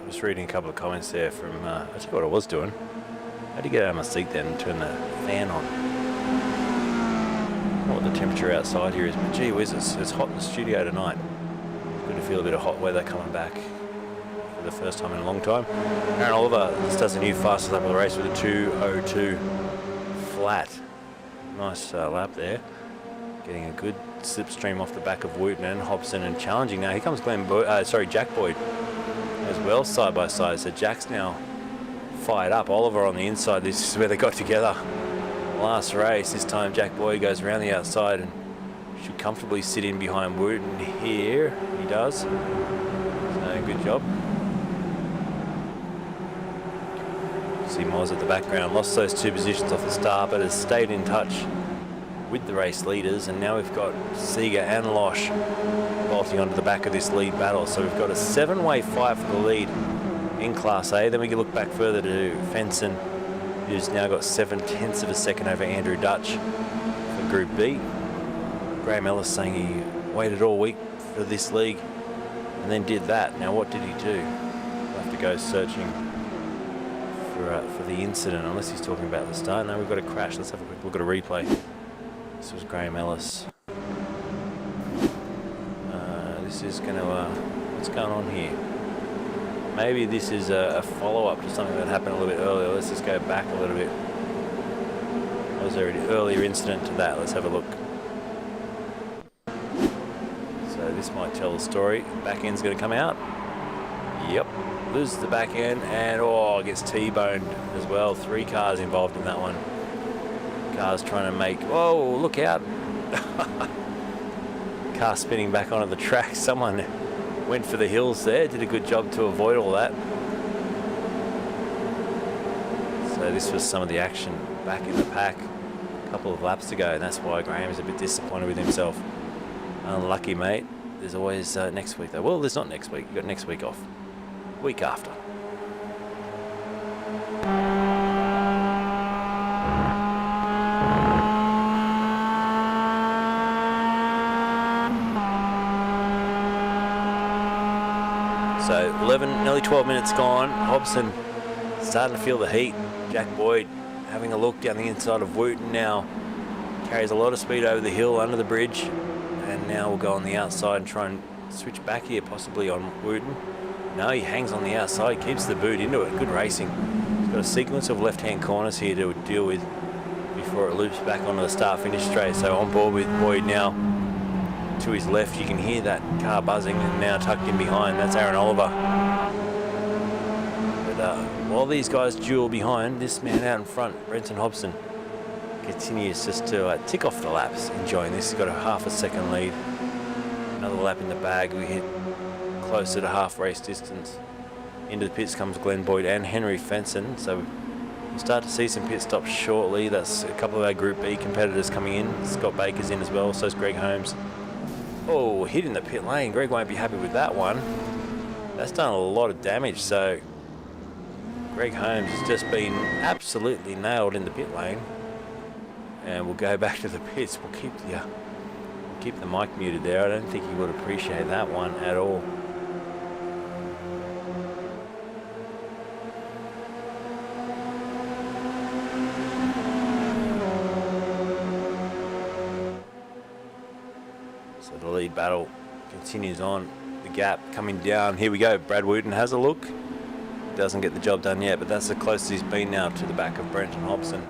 just reading a couple of comments there from, I tell you what I was doing. I had to get out of my seat then and turn the fan on. I don't know what the temperature outside here is, but gee whiz, it's hot in the studio tonight. Good to feel a bit of hot weather coming back for the first time in a long time. Aaron Oliver just does a new fastest lap of the race with a 2:02 flat. Nice lap there. Getting a good slipstream off the back of Wooten and Hobson and challenging now. Here comes Jack Boyd as well, side by side. So Jack's now fired up. Oliver on the inside. This is where they got together last race. This time Jack Boyd goes around the outside and should comfortably sit in behind Wooten here. He does. So good job. See Moz at the background. Lost those 2 positions off the start, but has stayed in touch with the race leaders, and now we've got Seeger and Losh bolting onto the back of this lead battle. So we've got a 7-way fight for the lead in Class A. Then we can look back further to Fenson, who's now got 0.7 of a second over Andrew Dutch for Group B. Graham Ellis saying he waited all week for this league and then did that. Now what did he do? We'll have to go searching for the incident, unless he's talking about the start. No, we've got a crash. Let's have a quick look at a replay. This was Graham Ellis. This is going to... what's going on here? Maybe this is a follow-up to something that happened a little bit earlier. Let's just go back a little bit. Was there an earlier incident to that? Let's have a look. So this might tell the story. Back end's going to come out. Yep. Loses the back end and gets T-boned as well. 3 cars involved in that one. Cars trying to make... Whoa, look out. Car spinning back onto the track. Someone went for the hills there. Did a good job to avoid all that. So this was some of the action back in the pack a couple of laps ago, and that's why Graham is a bit disappointed with himself. Unlucky, mate. There's always next week, though. Well, there's not next week. You've got next week off. Week after. So 11, nearly 12 minutes gone. Hobson starting to feel the heat. Jack Boyd having a look down the inside of Wooten now. Carries a lot of speed over the hill under the bridge. And now we'll go on the outside and try and switch back here, possibly on Wooten. No, he hangs on the outside, keeps the boot into it. Good racing. He's got a sequence of left-hand corners here to deal with before it loops back onto the start-finish straight. So on board with Boyd now. To his left, you can hear that car buzzing, and now tucked in behind, that's Aaron Oliver. But while these guys duel behind, this man out in front, Brenton Hobson, continues just to tick off the laps, enjoying this. He's got a half a second lead. Another lap in the bag. We hit closer to half race distance. Into the pits comes Glenn Boyd and Henry Fenson. So we'll start to see some pit stops shortly. That's a couple of our Group B competitors coming in. Scott Baker's in as well, so's Greg Holmes. Oh, hit in the pit lane. Greg won't be happy with that one. That's done a lot of damage, so Greg Holmes has just been absolutely nailed in the pit lane. And we'll go back to the pits. We'll keep the mic muted there. I don't think he would appreciate that one at all. So the lead battle continues on. The gap coming down. Here we go. Brad Wooten has a look. Doesn't get the job done yet, but that's the closest he's been now to the back of Brenton Hobson,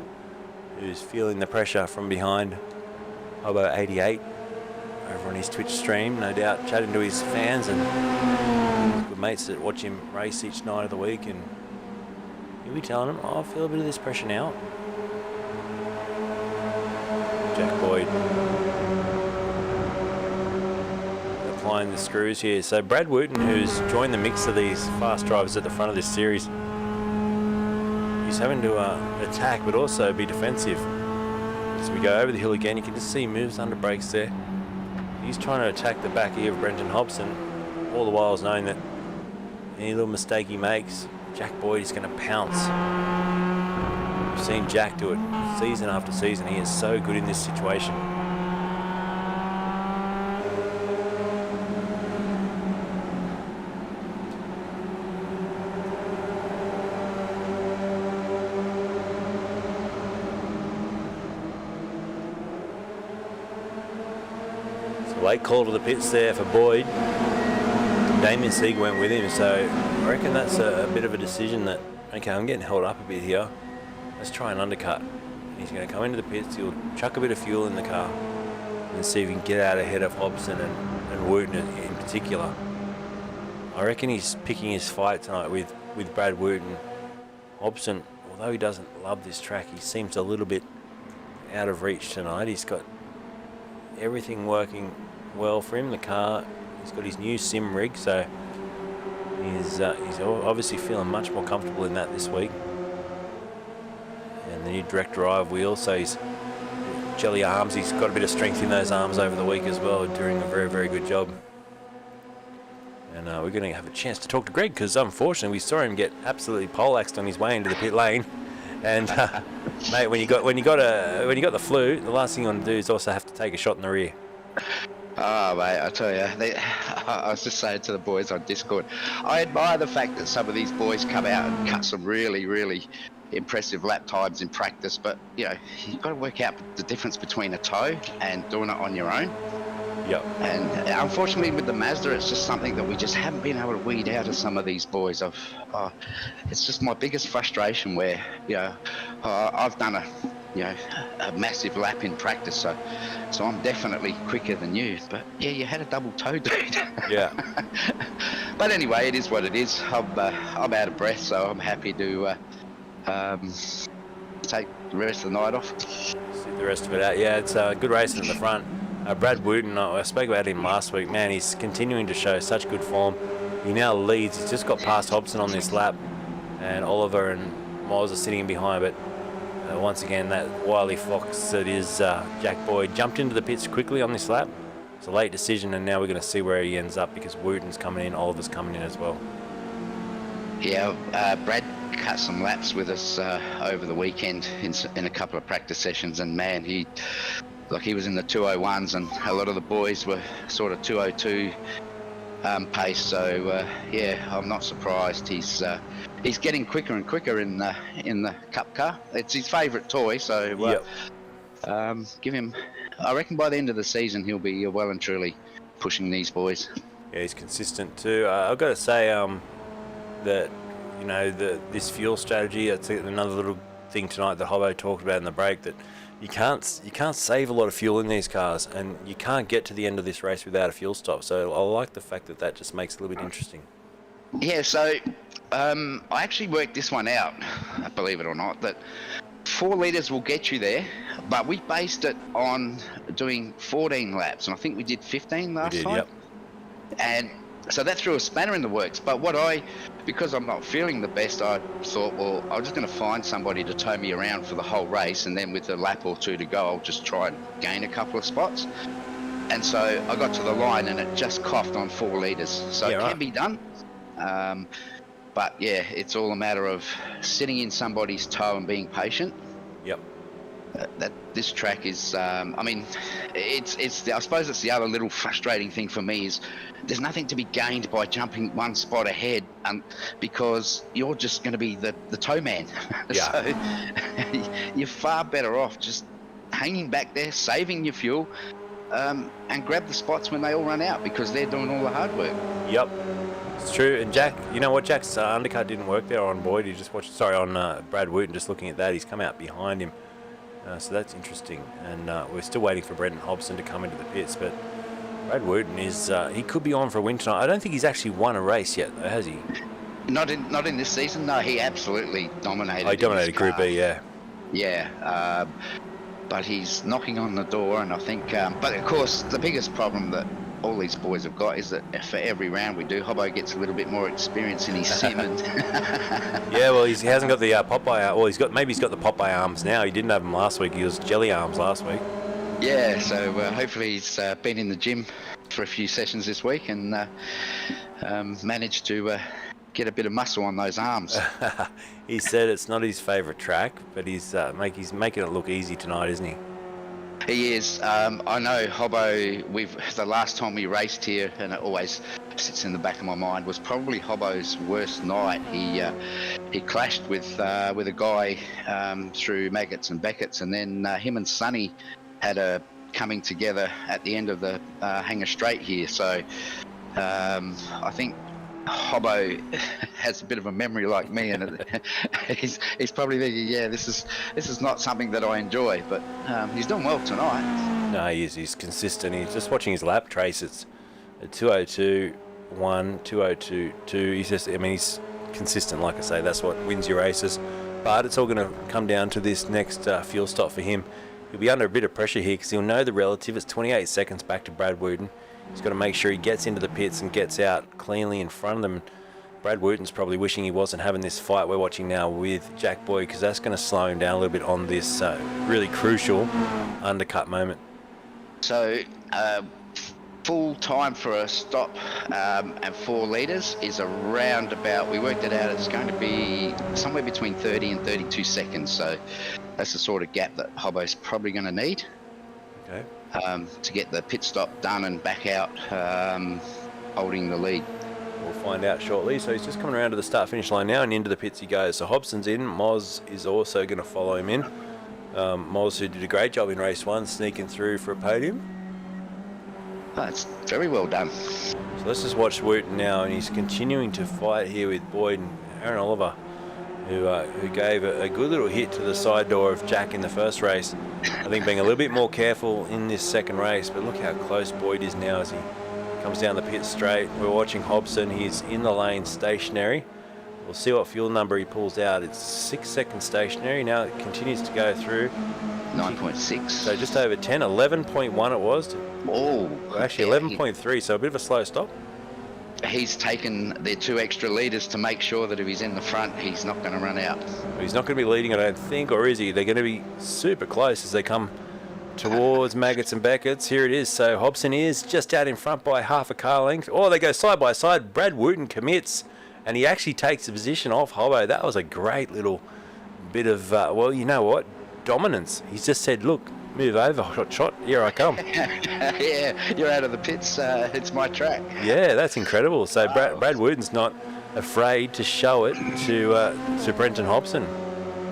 who's feeling the pressure from behind. Hobo 88 over on his Twitch stream, no doubt chatting to his fans and good mates that watch him race each night of the week, and he'll be telling them, I feel a bit of this pressure now. Jack Boyd applying the screws here. So Brad Wooten, who's joined the mix of these fast drivers at the front of this series, he's having to attack but also be defensive. As we go over the hill again, you can just see he moves under brakes there. He's trying to attack the back here of Brenton Hobson, all the while knowing that any little mistake he makes, Jack Boyd is going to pounce. We've seen Jack do it season after season. He is so good in this situation. Late call to the pits there for Boyd. Damien Sieg went with him, so I reckon that's a bit of a decision that, okay, I'm getting held up a bit here. Let's try an undercut. He's going to come into the pits, he'll chuck a bit of fuel in the car and see if he can get out ahead of Hobson and Wooten in particular. I reckon he's picking his fight tonight with Brad Wooten. Hobson, although he doesn't love this track, he seems a little bit out of reach tonight. He's got everything working well for him. The car, he's got his new sim rig, so he's obviously feeling much more comfortable in that this week. And the new direct drive wheel, so he's jelly arms. He's got a bit of strength in those arms over the week as well, doing a very, very good job. And we're going to have a chance to talk to Greg, because unfortunately we saw him get absolutely poleaxed on his way into the pit lane. And mate, when you got the flu, the last thing you want to do is also have to take a shot in the rear. Oh, mate, I tell you, I was just saying to the boys on Discord, I admire the fact that some of these boys come out and cut some really, really impressive lap times in practice, but you know, you've got to work out the difference between a tow and doing it on your own. Yep. And unfortunately with the Mazda, it's just something that we just haven't been able to weed out of some of these boys. It's just my biggest frustration where, you know, I've done a massive lap in practice, so I'm definitely quicker than you. But yeah, you had a double toe, dude. Yeah. But anyway, it is what it is. I'm out of breath, so I'm happy to take the rest of the night off. Sit the rest of it out. Yeah, it's a good racing in the front. Brad Wooten, I spoke about him last week. Man, he's continuing to show such good form. He now leads. He's just got past Hobson on this lap, and Oliver and Miles are sitting in behind. But once again, that wily fox that is Jack Boyd jumped into the pits quickly on this lap. It's a late decision, and now we're going to see where he ends up, because Wooten's coming in, Oliver's coming in as well. Yeah, Brad cut some laps with us over the weekend in a couple of practice sessions, and man, he was in the 201s, and a lot of the boys were sort of 202 pace. So yeah, I'm not surprised. He's getting quicker and quicker in the Cup car. It's his favourite toy, so Yep. give him. I reckon by the end of the season he'll be well and truly pushing these boys. Yeah, he's consistent too. I've got to say that this fuel strategy. That's another little thing tonight that Hobbo talked about in the break, that you can't save a lot of fuel in these cars, and you can't get to the end of this race without a fuel stop. So I like the fact that just makes it a little bit interesting. Yeah, so I actually worked this one out, believe it or not, that 4 litres will get you there, but we based it on doing 14 laps, and I think we did 15 last time. Yep. And so that threw a spanner in the works. But because I'm not feeling the best, I thought, well, I'm just going to find somebody to tow me around for the whole race, and then with a lap or two to go, I'll just try and gain a couple of spots. And so I got to the line, and it just coughed on 4 litres. So yeah, it right. can be done. But yeah, it's all a matter of sitting in somebody's toe and being patient. Yep. That this track is, I suppose it's the other little frustrating thing for me is there's nothing to be gained by jumping one spot ahead, because you're just going to be the tow man. Yeah. So you're far better off just hanging back there, saving your fuel, and grab the spots when they all run out, because they're doing all the hard work. Yep. It's true. And Jack, you know what? Jack's undercut didn't work there on Boyd. He just on Brad Wooten. Just looking at that, he's come out behind him. So that's interesting, and we're still waiting for Brendan Hobson to come into the pits, but Brad Wooten he could be on for a win tonight. I don't think he's actually won a race yet, though, has he? Not in this season. No, he absolutely dominated. He dominated Group B, yeah. Yeah, but he's knocking on the door, and I think. But of course, the biggest problem that all these boys have got is that for every round we do, Hobbo gets a little bit more experience in his sim. And yeah, well, he hasn't got the Popeye. Well, he's got the Popeye arms now. He didn't have them last week. He was jelly arms last week. Yeah, so hopefully he's been in the gym for a few sessions this week and managed to get a bit of muscle on those arms. He said it's not his favourite track, but he's making it look easy tonight, isn't he? He is. I know Hobbo, the last time we raced here, and it always sits in the back of my mind, was probably Hobbo's worst night. He clashed with a guy through Maggots and Beckett's, and then him and Sonny had a coming together at the end of the Hanger Straight here. So I think Hobbo has a bit of a memory like me, and he's probably thinking, yeah, this is not something that I enjoy, but he's doing well tonight. No, he's consistent. He's just watching his lap trace. It's a 2:02.1, 2:02.2. He's consistent. Like I say, that's what wins your races. But it's all going to come down to this next fuel stop for him. He'll be under a bit of pressure here because he'll know the relative. It's 28 seconds back to Brad Wooten. He's got to make sure he gets into the pits and gets out cleanly in front of them. Brad Wooten's probably wishing he wasn't having this fight we're watching now with Jack Boyd, because that's going to slow him down a little bit on this really crucial undercut moment. So full time for a stop and 4 litres is around about, we worked it out, it's going to be somewhere between 30 and 32 seconds. So that's the sort of gap that Hobbo's probably going to need. Okay. To get the pit stop done and back out holding the lead. We'll find out shortly. So he's just coming around to the start-finish line now, and into the pits he goes. So Hobson's in. Moz is also going to follow him in. Moz, who did a great job in race 1, sneaking through for a podium. That's very well done. So let's just watch Wooten now, and he's continuing to fight here with Boyd and Aaron Oliver, who gave a good little hit to the side door of Jack in the first race. I think being a little bit more careful in this second race, but look how close Boyd is now as he comes down the pit straight. We're watching Hobson. He's in the lane stationary. We'll see what fuel number he pulls out. It's 6 seconds stationary. Now it continues to go through. 9.6. So just over 10, 11.1 it was. Oh, actually 11.3, so a bit of a slow stop. He's taken the 2 extra litres to make sure that if he's in the front, he's not going to run out. He's not going to be leading, I don't think, or is he? They're going to be super close as they come towards Maggots and Beckett's. Here it is. So Hobson is just out in front by half a car length. Oh, they go side by side. Brad Wooten commits, and he actually takes the position off Hobbo. That was a great little bit of, well, you know what? Dominance. He's just said, look, move over, hot shot, here I come. Yeah, you're out of the pits, it's my track. Yeah, that's incredible. So Brad Wooten's not afraid to show it to Brenton Hobson.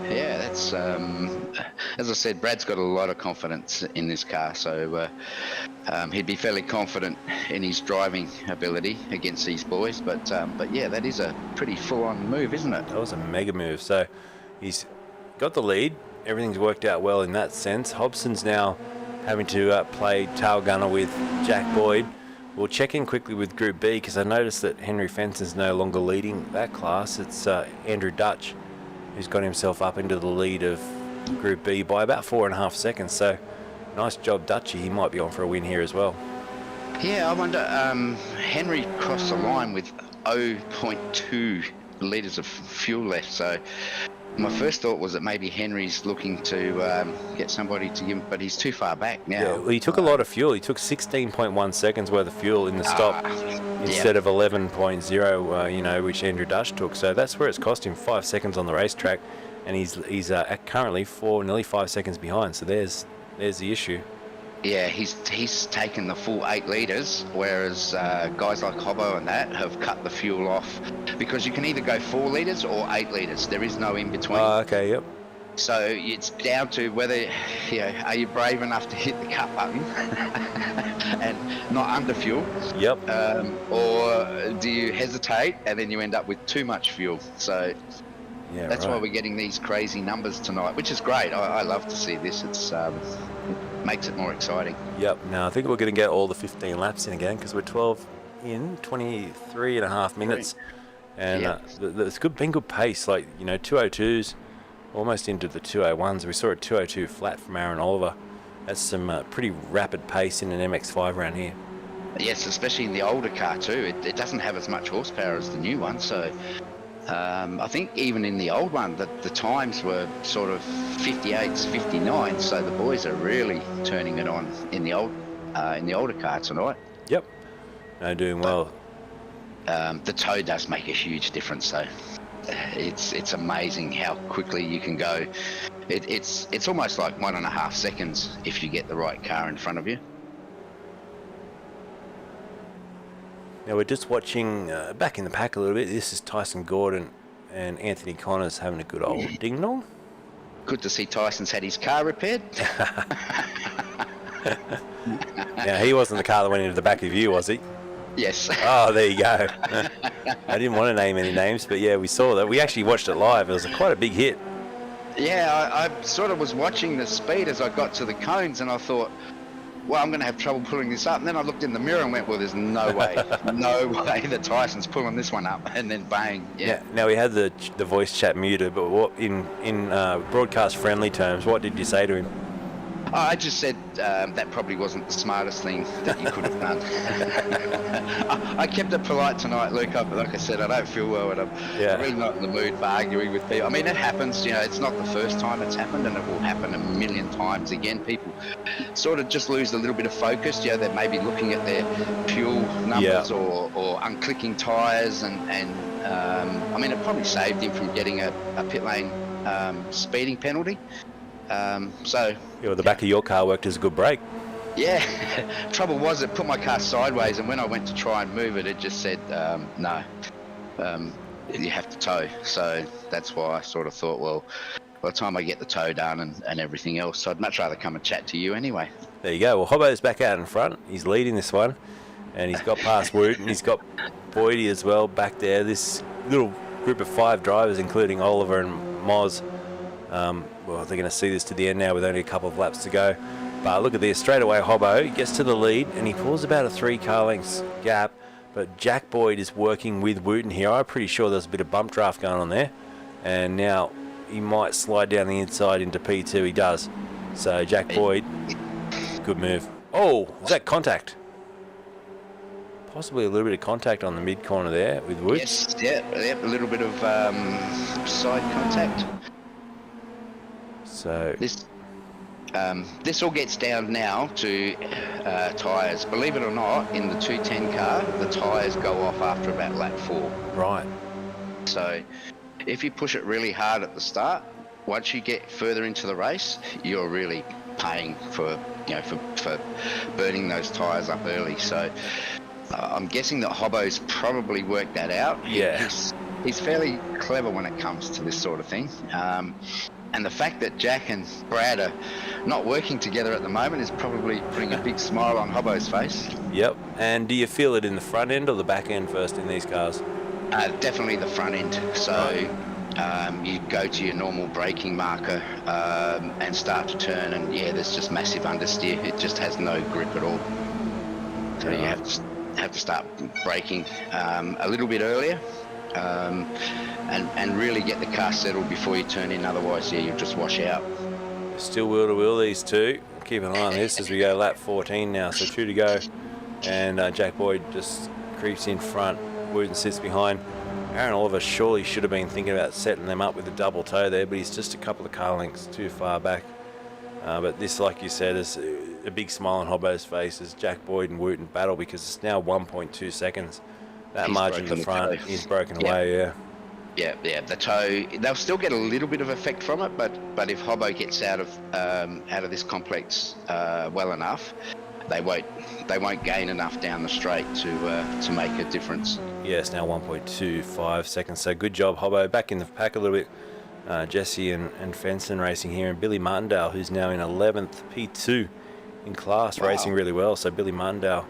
Yeah, that's, as I said, Brad's got a lot of confidence in this car, so he'd be fairly confident in his driving ability against these boys, but yeah, that is a pretty full-on move, isn't it? That was a mega move. So he's got the lead. Everything's worked out well in that sense. Hobson's now having to play tail gunner with Jack Boyd. We'll check in quickly with Group B because I noticed that Henry Fenson's no longer leading that class. It's Andrew Dutch who's got himself up into the lead of Group B by about 4.5 seconds. So nice job, Dutchy. He might be on for a win here as well. Yeah, I wonder. Henry crossed the line with 0.2 litres of fuel left. So my first thought was that maybe Henry's looking to get somebody to give him, but he's too far back now. Yeah, well, he took a lot of fuel. He took 16.1 seconds worth of fuel in the stop instead of 11.0, which Andrew Dutch took. So that's where it's cost him 5 seconds on the racetrack, and he's currently nearly 5 seconds behind. So there's the issue. Yeah, he's taken the full 8 litres, whereas guys like Hobbo and that have cut the fuel off, because you can either go 4 litres or 8 litres. There is no in between. Okay, yep. So it's down to whether, are you brave enough to hit the cut button and not under fuel? Yep. Or do you hesitate and then you end up with too much fuel? So yeah, that's right. why we're getting these crazy numbers tonight, which is great. I love to see this. It's makes it more exciting. Yep. Now I think we're going to get all the 15 laps in again because we're 12 in 23.5 minutes, and it's been good pace. Like 202s, almost into the 201s. We saw a 202 flat from Aaron Oliver. That's some pretty rapid pace in an MX-5 around here. Yes, especially in the older car too. It doesn't have as much horsepower as the new one, so. I think even in the old one, the times were sort of 58s, 59s. So the boys are really turning it on in the older car tonight. Yep, doing well. The toe does make a huge difference, though. It's amazing how quickly you can go. It's almost like 1.5 seconds if you get the right car in front of you. Now we're just watching back in the pack a little bit. This is Tyson Gordon and Anthony Connors having a good old ding-dong. Good to see Tyson's had his car repaired. Now, he wasn't the car that went into the back of you, was he? Yes. Oh, there you go. I didn't want to name any names, but yeah, we saw that. We actually watched it live. It was quite a big hit. Yeah, I sort of was watching the speed as I got to the cones, and I thought, well, I'm going to have trouble pulling this up. And then I looked in the mirror and went, well, there's no way, no way that Tyson's pulling this one up. And then bang. Yeah. Now, we had the voice chat muted, but what in broadcast friendly terms, what did you say to him? I just said that probably wasn't the smartest thing that you could have done. I kept it polite tonight, Luke. Like I said, I don't feel well, and I'm really not in the mood for arguing with people. I mean, it happens. It's not the first time it's happened, and it will happen a million times again. People sort of just lose a little bit of focus. They're maybe looking at their fuel numbers or unclicking tyres, and I mean, it probably saved him from getting a pit lane speeding penalty. The back of your car worked as a good brake. Yeah. Trouble was, it put my car sideways, and when I went to try and move it, it just said no. You have to tow. So that's why I sort of thought, well, by the time I get the tow done and everything else, I'd much rather come and chat to you anyway. There you go. Well, Hobbo's back out in front. He's leading this one, and he's got past Woot, and he's got Boydie as well back there. This little group of 5 drivers, including Oliver and Moz. Well, they're going to see this to the end now with only a couple of laps to go. But look at this, straight away Hobbo gets to the lead and he pulls about a 3 car lengths gap. But Jack Boyd is working with Wooten here. I'm pretty sure there's a bit of bump draft going on there. And now he might slide down the inside into P2. He does. So Jack Boyd, good move. Oh, was that contact? Possibly a little bit of contact on the mid corner there with Wood. Yes, yeah, a little bit of side contact. So this all gets down now to tyres. Believe it or not, in the 210 car, the tyres go off after about lap 4. Right. So if you push it really hard at the start, once you get further into the race, you're really paying for burning those tyres up early. So I'm guessing that Hobbo's probably worked that out. Yeah. He's fairly clever when it comes to this sort of thing. And the fact that Jack and Brad are not working together at the moment is probably putting a big smile on Hobbo's face. Yep. And do you feel it in the front end or the back end first in these cars? Definitely the front end. So you go to your normal braking marker and start to turn, and there's just massive understeer. It just has no grip at all. So you have to start braking a little bit earlier. And really get the car settled before you turn in, otherwise you'll just wash out. Still wheel to wheel these two. Keep an eye on this as we go lap 14 now, so 2 to go. And Jack Boyd just creeps in front, Wooten sits behind. Aaron Oliver surely should have been thinking about setting them up with a double toe there, but he's just a couple of car lengths too far back. But this, like you said, is a big smile on Hobbo's face as Jack Boyd and Wooten battle, because it's now 1.2 seconds. That He's margin to the front is broken away, Yeah, the toe, they'll still get a little bit of effect from it, but if Hobbo gets out of this complex well enough, they won't gain enough down the straight to make a difference. Yeah, it's now 1.25 seconds, so good job Hobbo. Back in the pack a little bit, Jesse and Fenson racing here, and Billy Martindale, who's now in 11th P2 in class, racing really well. So Billy Martindale,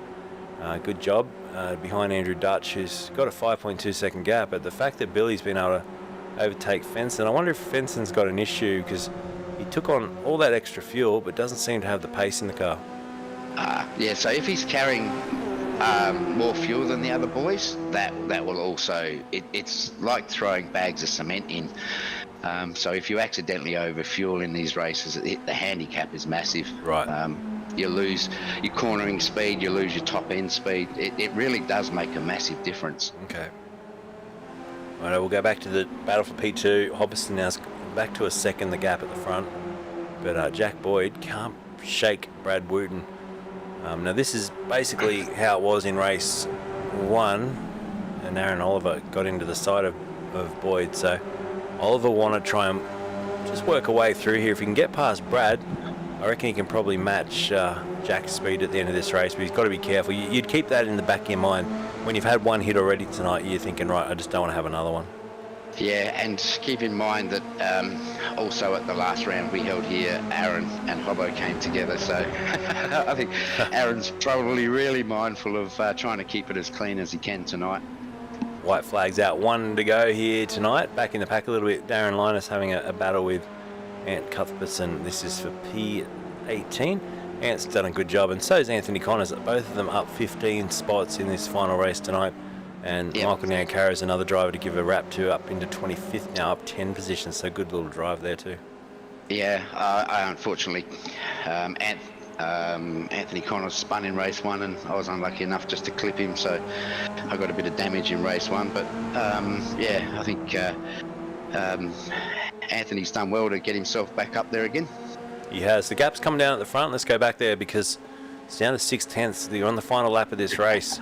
good job. Behind Andrew Dutch, who's got a 5.2 second gap. But the fact that Billy's been able to overtake Fenson, I wonder if Fenson's got an issue, because he took on all that extra fuel but doesn't seem to have the pace in the car. So if he's carrying more fuel than the other boys, that will also, it's like throwing bags of cement in. So if you accidentally overfuel in these races, the handicap is massive. Right. You lose your cornering speed, you lose your top end speed. It really does make a massive difference. Okay. Right, we'll go back to the battle for P2. Hobson now's back to a second the gap at the front. But Jack Boyd can't shake Brad Wooten. Now this is basically how it was in race 1. And Aaron Oliver got into the side of Boyd. So Oliver want to try and just work a way through here. If he can get past Brad, I reckon he can probably match Jack's speed at the end of this race, but he's got to be careful. You'd keep that in the back of your mind. When you've had one hit already tonight, you're thinking, right, I just don't want to have another one. Yeah, and keep in mind that also at the last round we held here, Aaron and Hobbo came together. So I think Aaron's probably really mindful of trying to keep it as clean as he can tonight. White flags out, 1 to go here tonight. Back in the pack a little bit. Darren Linus having a battle with Ant Cuthbertson. This is for P18. Ant's done a good job, and so is Anthony Connors. Both of them up 15 spots in this final race tonight. And yep. Michael Nankara is another driver to give a rap to, up into 25th now, up 10 positions. So good little drive there too. Yeah, I unfortunately, Anthony Connors spun in race 1, and I was unlucky enough just to clip him, so I got a bit of damage in race 1. But yeah, I think Anthony's done well to get himself back up there again. He has. The gap's come down at the front. Let's go back there because it's down to 6/10. You're on the final lap of this race.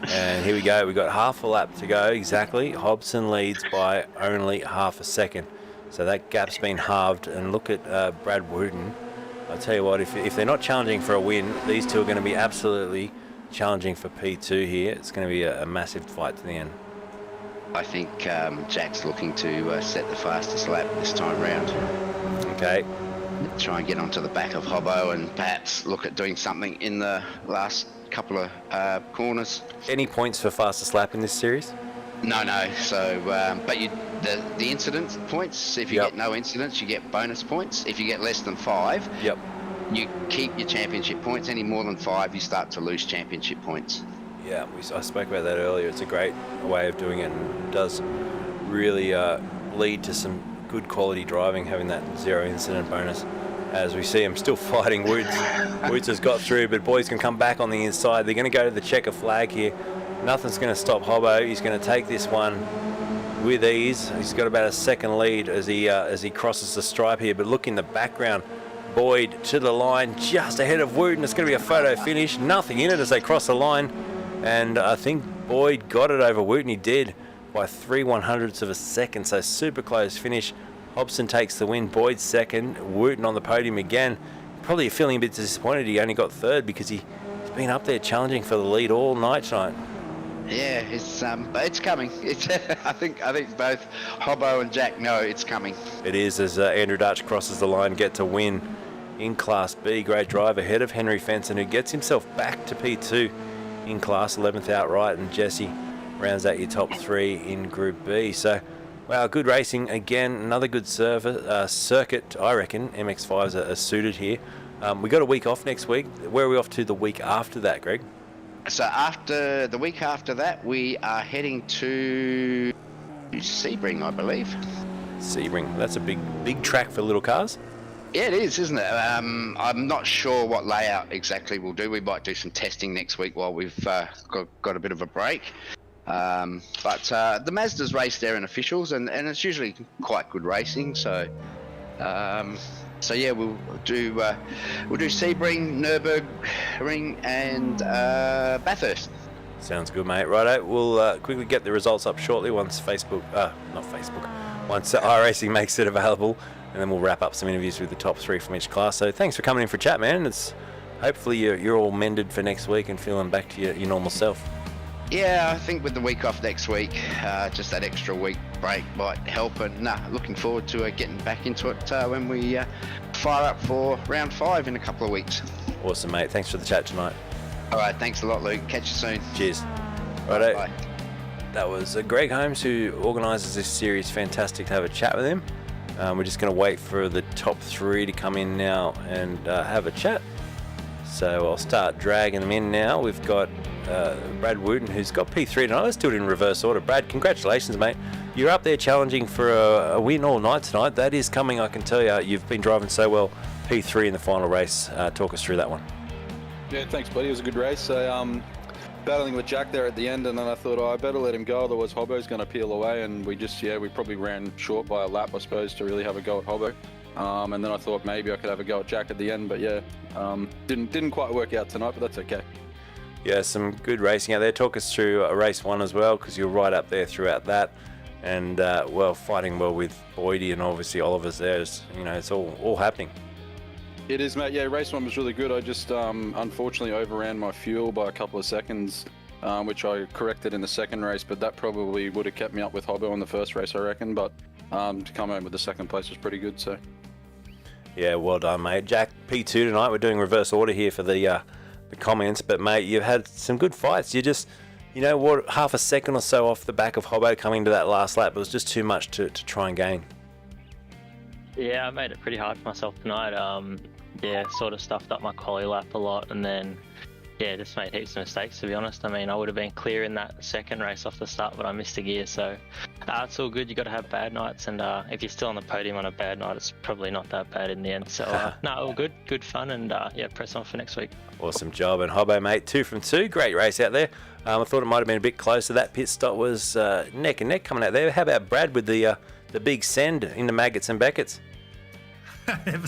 And here we go. We've got half a lap to go exactly. Hobson leads by only half a second. So that gap's been halved. And look at Brad Wooten. I'll tell you what, if they're not challenging for a win, these two are going to be absolutely challenging for P2 here. It's going to be a massive fight to the end. I think Jack's looking to set the fastest lap this time round. Okay. Try and get onto the back of Hobbo and perhaps look at doing something in the last couple of corners. Any points for fastest lap in this series? No. So, but the incident points. If you get no incidents, you get bonus points. If you get less than 5, you keep your championship points. Any more than 5, you start to lose championship points. Yeah, I spoke about that earlier. It's a great way of doing it, and it does really lead to some good quality driving, having that 0 incident bonus. As we see him still fighting Woods. Woods has got through, but boys can come back on the inside. They're going to go to the checker flag here. Nothing's going to stop Hobbo. He's going to take this one with ease. He's got about a second lead as he crosses the stripe here. But look in the background, Boyd to the line, just ahead of Wooten. It's going to be a photo finish. Nothing in it as they cross the line. And I think Boyd got it over Wooten. He did by 3/100ths of a second. So super close finish. Hobson takes the win, Boyd second, Wooten on the podium again. Probably feeling a bit disappointed he only got third because he's been up there challenging for the lead all night tonight. Yeah, but it's coming. I think both Hobbo and Jack know it's coming. It is, as Andrew Dutch crosses the line, get to win in Class B. Great drive ahead of Henry Fenton, who gets himself back to P2 in Class 11th outright, and Jesse rounds out your top 3 in Group B. So, wow, good racing again. Another good circuit, I reckon. MX-5s are suited here. We got a week off next week. Where are we off to the week after that, Greg? So after the week after that, we are heading to Sebring, I believe. Sebring. That's a big track for little cars. Yeah, it is, isn't it? I'm not sure what layout exactly we'll do. We might do some testing next week while we've got a bit of a break. But the Mazdas race there in officials, and it's usually quite good racing. So yeah, we'll do Sebring, Nürburgring, and Bathurst. Sounds good, mate. Righto, we'll quickly get the results up shortly once once iRacing makes it available, and then we'll wrap up some interviews with the top 3 from each class. So thanks for coming in for a chat, man. It's hopefully you're all mended for next week and feeling back to your normal self. Yeah, I think with the week off next week, just that extra week break might help. And looking forward to getting back into it when we fire up for round 5 in a couple of weeks. Awesome, mate. Thanks for the chat tonight. All right, thanks a lot, Luke. Catch you soon. Cheers. Righto. Bye. That was Greg Holmes, who organises this series. Fantastic to have a chat with him. We're just going to wait for the top 3 to come in now and have a chat. So I'll start dragging them in now. We've got Brad Wooten, who's got P3 tonight. Let's do it in reverse order. Brad, congratulations, mate. You're up there challenging for a win all night tonight. That is coming, I can tell you. You've been driving so well. P3 in the final race. Talk us through that one. Yeah, thanks, buddy. It was a good race. So, battling with Jack there at the end, and then I thought, I better let him go, otherwise Hobbo's going to peel away. And we probably ran short by a lap, I suppose, to really have a go at Hobbo. And then I thought maybe I could have a go at Jack at the end, but yeah, didn't quite work out tonight, but that's okay. Yeah, some good racing out there. Talk us through race 1 as well, because you're right up there throughout that, and fighting well with Boydie, and obviously Oliver's there. It's all happening. It is, mate. Yeah, race 1 was really good. I just unfortunately overran my fuel by a couple of seconds which I corrected in the second race, but that probably would have kept me up with Hobbo in the first race, I reckon. But to come home with the second place was pretty good. So Yeah, well done, mate. Jack, P2 tonight. We're doing reverse order here for the comments, but mate, you've had some good fights. You just, half a second or so off the back of Hobbo coming to that last lap. It was just too much to try and gain. Yeah, I made it pretty hard for myself tonight. Sort of stuffed up my quali lap a lot, and then just made heaps of mistakes, to be honest. I mean, I would have been clear in that second race off the start, but I missed a gear, so it's all good. You got to have bad nights, and if you're still on the podium on a bad night, it's probably not that bad in the end. So all good fun, and press on for next week. Awesome job. And Hobbo, mate, 2 from 2, great race out there. I thought it might have been a bit closer. That pit stop was neck and neck coming out there. How about Brad with the big send into Maggots and Beckett's? That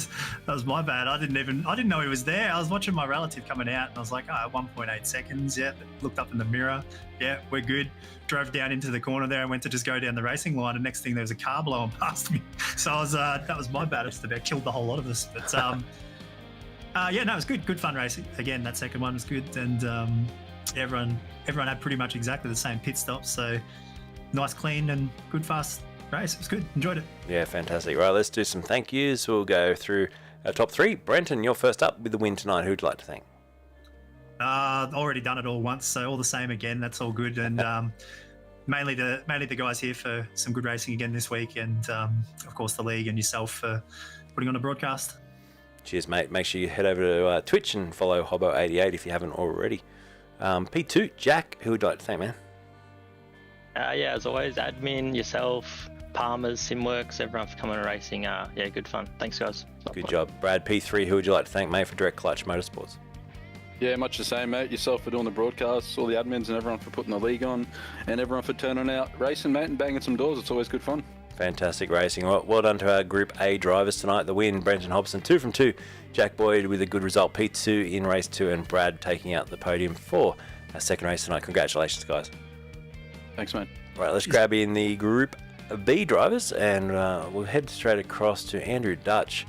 was my bad. I didn't know he was there. I was watching my relative coming out, and I was like, 1.8 seconds. Yeah, looked up in the mirror. Yeah, we're good. Drove down into the corner there and went to just go down the racing line. And next thing, there was a car blowing past me. So I was that was my bad. It just about killed the whole lot of us. But it was good. Good fun racing. Again, that second one was good, and everyone had pretty much exactly the same pit stops. So nice, clean, and good fast race. It was good. Enjoyed it. Yeah, fantastic. Right, let's do some thank yous. We'll go through our top 3. Brenton, you're first up with the win tonight. Who'd you like to thank? Already done it all once, so all the same again. That's all good, and mainly the guys here for some good racing again this week, and of course the league and yourself for putting on a broadcast. Cheers, mate. Make sure you head over to Twitch and follow Hobbo88 if you haven't already. P2, Jack, who would you like to thank, man? As always, admin, yourself, Palmer's, Simworx, everyone for coming and racing. Good fun. Thanks, guys. Good job. Brad, P3, who would you like to thank, mate, for Direct Clutch Motorsports? yeah, much the same, mate. Yourself for doing the broadcasts, all the admins and everyone for putting the league on, and everyone for turning out racing, mate, and banging some doors. It's always good fun. Fantastic racing. Well done to our Group A drivers tonight. The win, Brenton Hobson, 2 from 2. Jack Boyd with a good result, P2 in race 2, and Brad taking out the podium for our second race tonight. Congratulations, guys. Thanks, mate. Right, let's grab in the Group B drivers, and we'll head straight across to Andrew Dutch.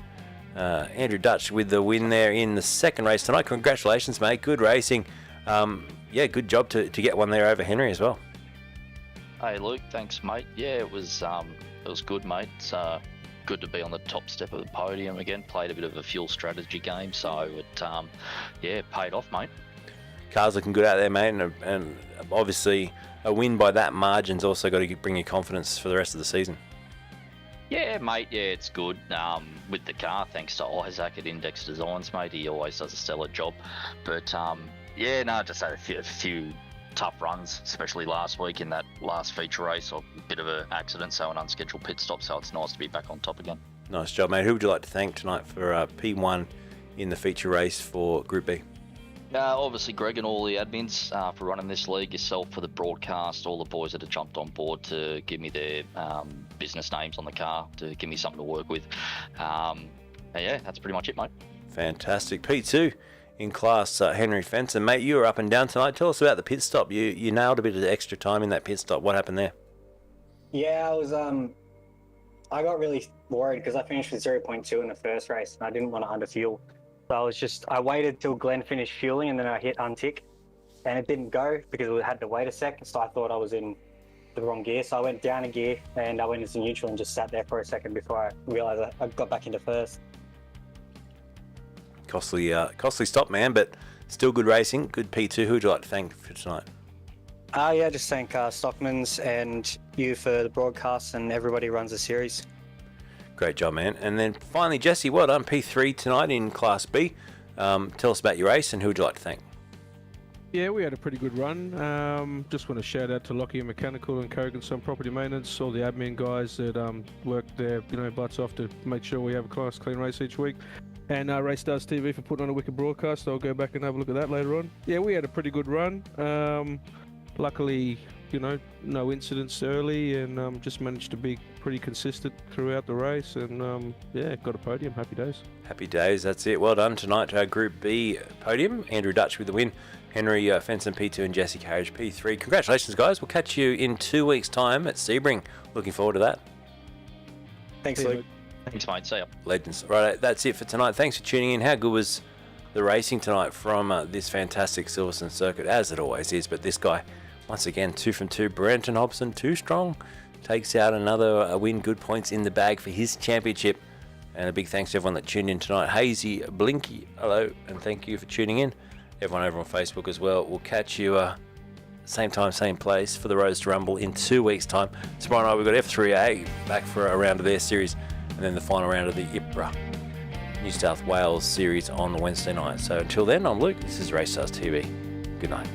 Andrew Dutch with the win there in the second race tonight. Congratulations, mate. Good racing. Good job to get one there over Henry as well. Hey, Luke. Thanks, mate. Yeah, it was good, mate. It's good to be on the top step of the podium again. Played a bit of a fuel strategy game, so it paid off, mate. Car's looking good out there, mate, and obviously a win by that margin's also got to bring you confidence for the rest of the season. Yeah, mate, yeah, it's good. With the car, thanks to Isaac at Index Designs, mate. He always does a stellar job. But, just had a few tough runs, especially last week in that last feature race. A bit of an accident, so an unscheduled pit stop, so it's nice to be back on top again. Nice job, mate. Who would you like to thank tonight for P1 in the feature race for Group B? Obviously, Greg and all the admins for running this league, yourself for the broadcast, all the boys that have jumped on board to give me their business names on the car, to give me something to work with. That's pretty much it, mate. Fantastic. P2 in class, Henry Fenton. Mate, you were up and down tonight. Tell us about the pit stop. You nailed a bit of extra time in that pit stop. What happened there? Yeah, I was. I got really worried because I finished with 0.2 in the first race, and I didn't want to underfuel. So I waited till Glenn finished fueling, and then I hit untick, and it didn't go because we had to wait a second. So I thought I was in the wrong gear. So I went down a gear and I went into neutral and just sat there for a second before I realized I got back into first. Costly stop, man, but still good racing. Good P2. Who would you like to thank for tonight? Just thank Stockman's and you for the broadcast and everybody who runs the series. Great job, man. And then finally, Jesse, well done. P3 tonight in Class B. Tell us about your race and who would you like to thank? Yeah, we had a pretty good run. Just want to shout out to Lockie Mechanical and Kogan Property Maintenance, all the admin guys that work their butts off to make sure we have a class clean race each week. And Race Stars TV for putting on a wicked broadcast. I'll go back and have a look at that later on. Yeah, we had a pretty good run. Luckily, no incidents early, and just managed to be pretty consistent throughout the race, and got a podium. Happy days. Happy days. That's it. Well done tonight to our Group B podium. Andrew Dutch with the win. Henry Fenton P2 and Jesse Carriage P3. Congratulations, guys. We'll catch you in 2 weeks' time at Sebring. Looking forward to that. Thanks, Luke. Thanks, mate. See ya. Legends. Right, that's it for tonight. Thanks for tuning in. How good was the racing tonight from this fantastic Silverstone circuit, as it always is. But this guy, once again, 2 from 2. Brenton Hobson, 2 strong, takes out another win. Good points in the bag for his championship. And a big thanks to everyone that tuned in tonight. Hazy, Blinky, hello, and thank you for tuning in. Everyone over on Facebook as well. We'll catch you same time, same place for the Roadster Rumble in 2 weeks' time. Tomorrow night we've got F3A back for a round of their series, and then the final round of the IPRA New South Wales series on Wednesday night. So until then, I'm Luke. This is Race Stars TV. Good night.